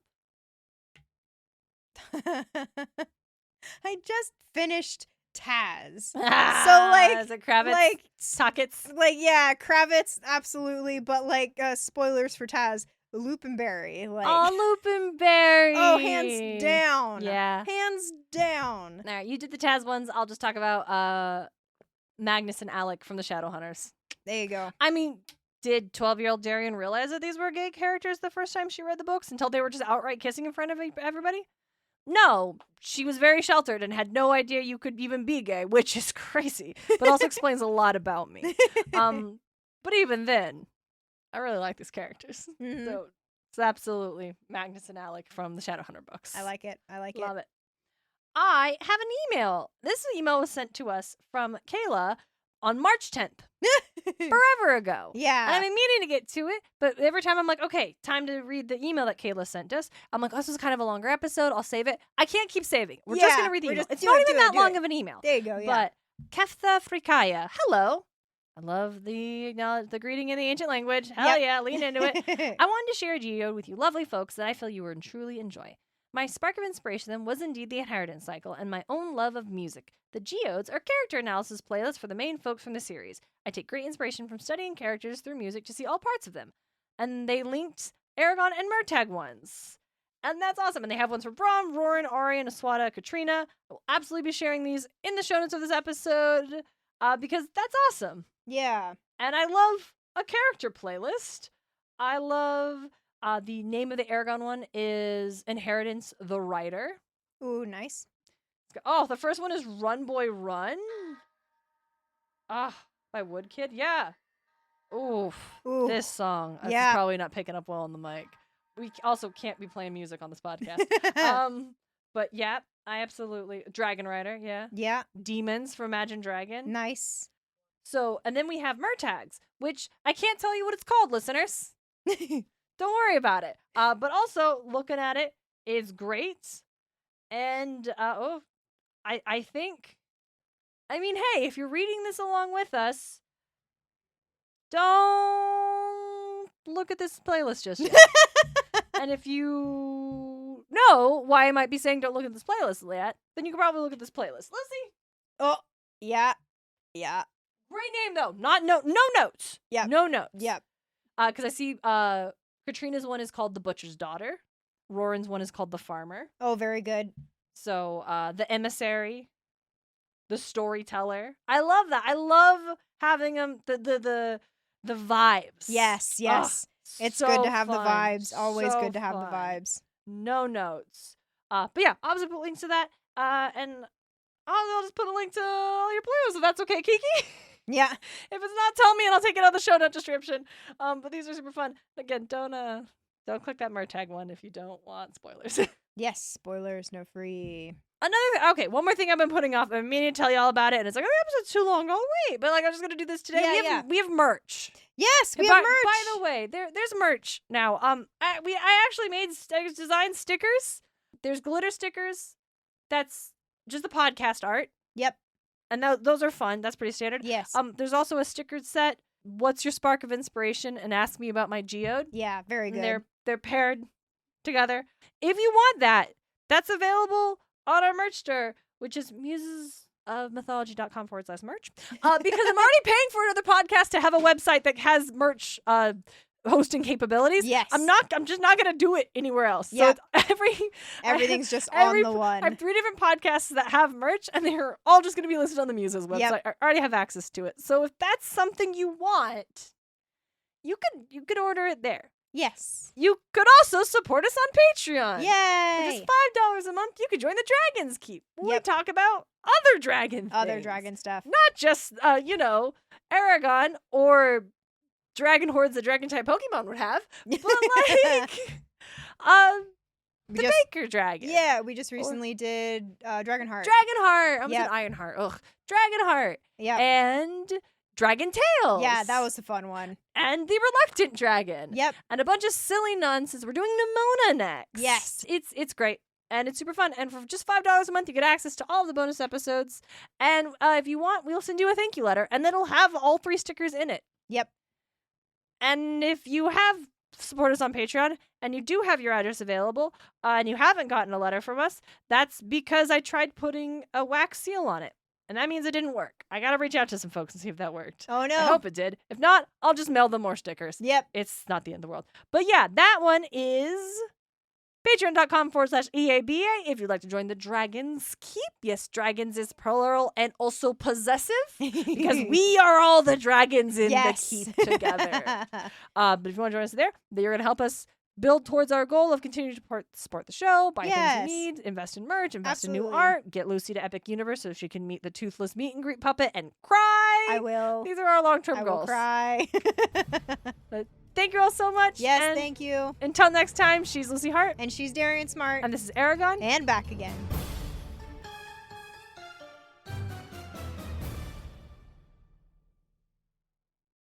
I just finished Taz. Is it Kravitz? like Sockets? Like, yeah, Kravitz, absolutely, but like spoilers for Taz, Lupinberry, like Oh, Lupinberry! oh, hands down. Yeah. Hands down. All right, you did the Taz ones. I'll just talk about Magnus and Alec from the Shadowhunters. There you go. I mean, did 12-year-old Darien realize that these were gay characters the first time she read the books until they were just outright kissing in front of everybody? No, she was very sheltered and had no idea you could even be gay, which is crazy, but also explains a lot about me. But even then, I really like these characters. Mhm. So it's absolutely Magnus and Alec from the Shadowhunter books. I like it. I like Love it. I have an email. This email was sent to us from Kayla on March 10th, it. forever ago. Yeah. And I've been meaning to get to it, but every time I'm like, okay, time to read the email that Kayla sent us. I'm like, oh, this is kind of a longer episode. I'll save it. I can't keep saving. We're just going to read the email. It's not even that long of an email. There you go, yeah. But Keftha Frikaya, hello. I love the greeting in the ancient language. Hell yeah, lean into it. I wanted to share a geode with you lovely folks that I feel you would truly enjoy. My spark of inspiration then was indeed the inheritance cycle and my own love of music. The geodes are character analysis playlists for the main folks from the series. I take great inspiration from studying characters through music to see all parts of them. And they linked Eragon and Murtagh ones. And that's awesome. And they have ones for Braum, Roran, Arya, Aswada, Katrina. I will absolutely be sharing these in the show notes of this episode because that's awesome. Yeah. And I love a character playlist. I love the name of the Eragon one is Inheritance the Writer. Ooh, nice. Oh, the first one is Run Boy Run. By Woodkid. Yeah. Ooh. This song. This is probably not picking up well on the mic. We also can't be playing music on this podcast. But yeah, I absolutely. Dragon Rider, yeah. Yeah. Demons from Imagine Dragon. Nice. So, and then we have Murtaghs, which I can't tell you what it's called, listeners. Don't worry about it. But also, looking at it is great. And, I think, I mean, hey, if you're reading this along with us, don't look at this playlist just yet. And if you know why I might be saying don't look at this playlist yet, then you can probably look at this playlist. Lucy? Oh, yeah. Yeah. Great name, though. No notes. Yeah. No notes. Yep. Because I see Katrina's one is called The Butcher's Daughter. Roran's one is called The Farmer. Oh, very good. So, The Emissary. The Storyteller. I love that. I love having them, the vibes. Yes. It's so good to have fun. the vibes. Always So good to have fun. the vibes. No notes. But yeah, I'll just put links to that. And I'll just put a link to all your playlists if that's okay, Kiki. Yeah. If it's not, tell me and I'll take it out of the show note description. But these are super fun. Again, don't click that Murtagh one if you don't want spoilers. Yes, spoilers, no free. Okay, one more thing I've been putting off. I've been meaning to tell you all about it, and it's like, oh, the episode's too long. Oh, wait. But, like, I'm just going to do this today. Yeah, We have merch. Yes, we And have merch. By the way, there's merch now. I actually designed stickers. There's glitter stickers. That's just the podcast art. Yep. And those are fun. That's pretty standard. Yes. There's also a stickered set. What's your spark of inspiration? And ask me about my geode. Yeah, very good. And they're paired together. If you want that, that's available on our merch store, which is musesofmythology.com/merch. Because I'm already paying for another podcast to have a website that has merch hosting capabilities. Yes. I'm just not gonna do it anywhere else. Yep. So everything's just on the one. I have 3 different podcasts that have merch, and they're all just gonna be listed on the Muses website. Yep. I already have access to it. So if that's something you want, you could order it there. Yes. You could also support us on Patreon. Yay. For just $5 a month, you could join the Dragon's Keep. We Yep. talk about other dragon things. dragon stuff. Not just, Eragon or dragon hordes that dragon-type Pokemon would have, but like, the Baker Dragon. Yeah, we just recently did Dragonheart. Dragonheart. I almost Yep. said Ironheart. Ugh. Dragonheart. Yeah. And Dragon Tales. Yeah, that was a fun one. And the Reluctant Dragon. Yep. And a bunch of silly nonsense. We're doing Nimona next. Yes. It's great. And it's super fun. And for just $5 a month, you get access to all of the bonus episodes. And if you want, we'll send you a thank you letter. And then it'll have all 3 stickers in it. Yep. And if you have support us on Patreon and you do have your address available and you haven't gotten a letter from us, that's because I tried putting a wax seal on it. And that means it didn't work. I got to reach out to some folks and see if that worked. Oh, no. I hope it did. If not, I'll just mail them more stickers. Yep. It's not the end of the world. But yeah, that one is patreon.com/EABA if you'd like to join the Dragon's Keep. Yes, dragons is plural and also possessive because we are all the dragons in the keep together. But if you want to join us there, then you're going to help us build towards our goal of continuing to support the show, buy things we need, invest in merch, invest in new art, get Lucy to Epic Universe so she can meet the toothless meet and greet puppet and cry. I will. These are our long-term goals. I will cry. But thank you all so much. Yes, and thank you. Until next time, she's Lucy Hart. And she's Darien Smart. And this is Eragon. And back again.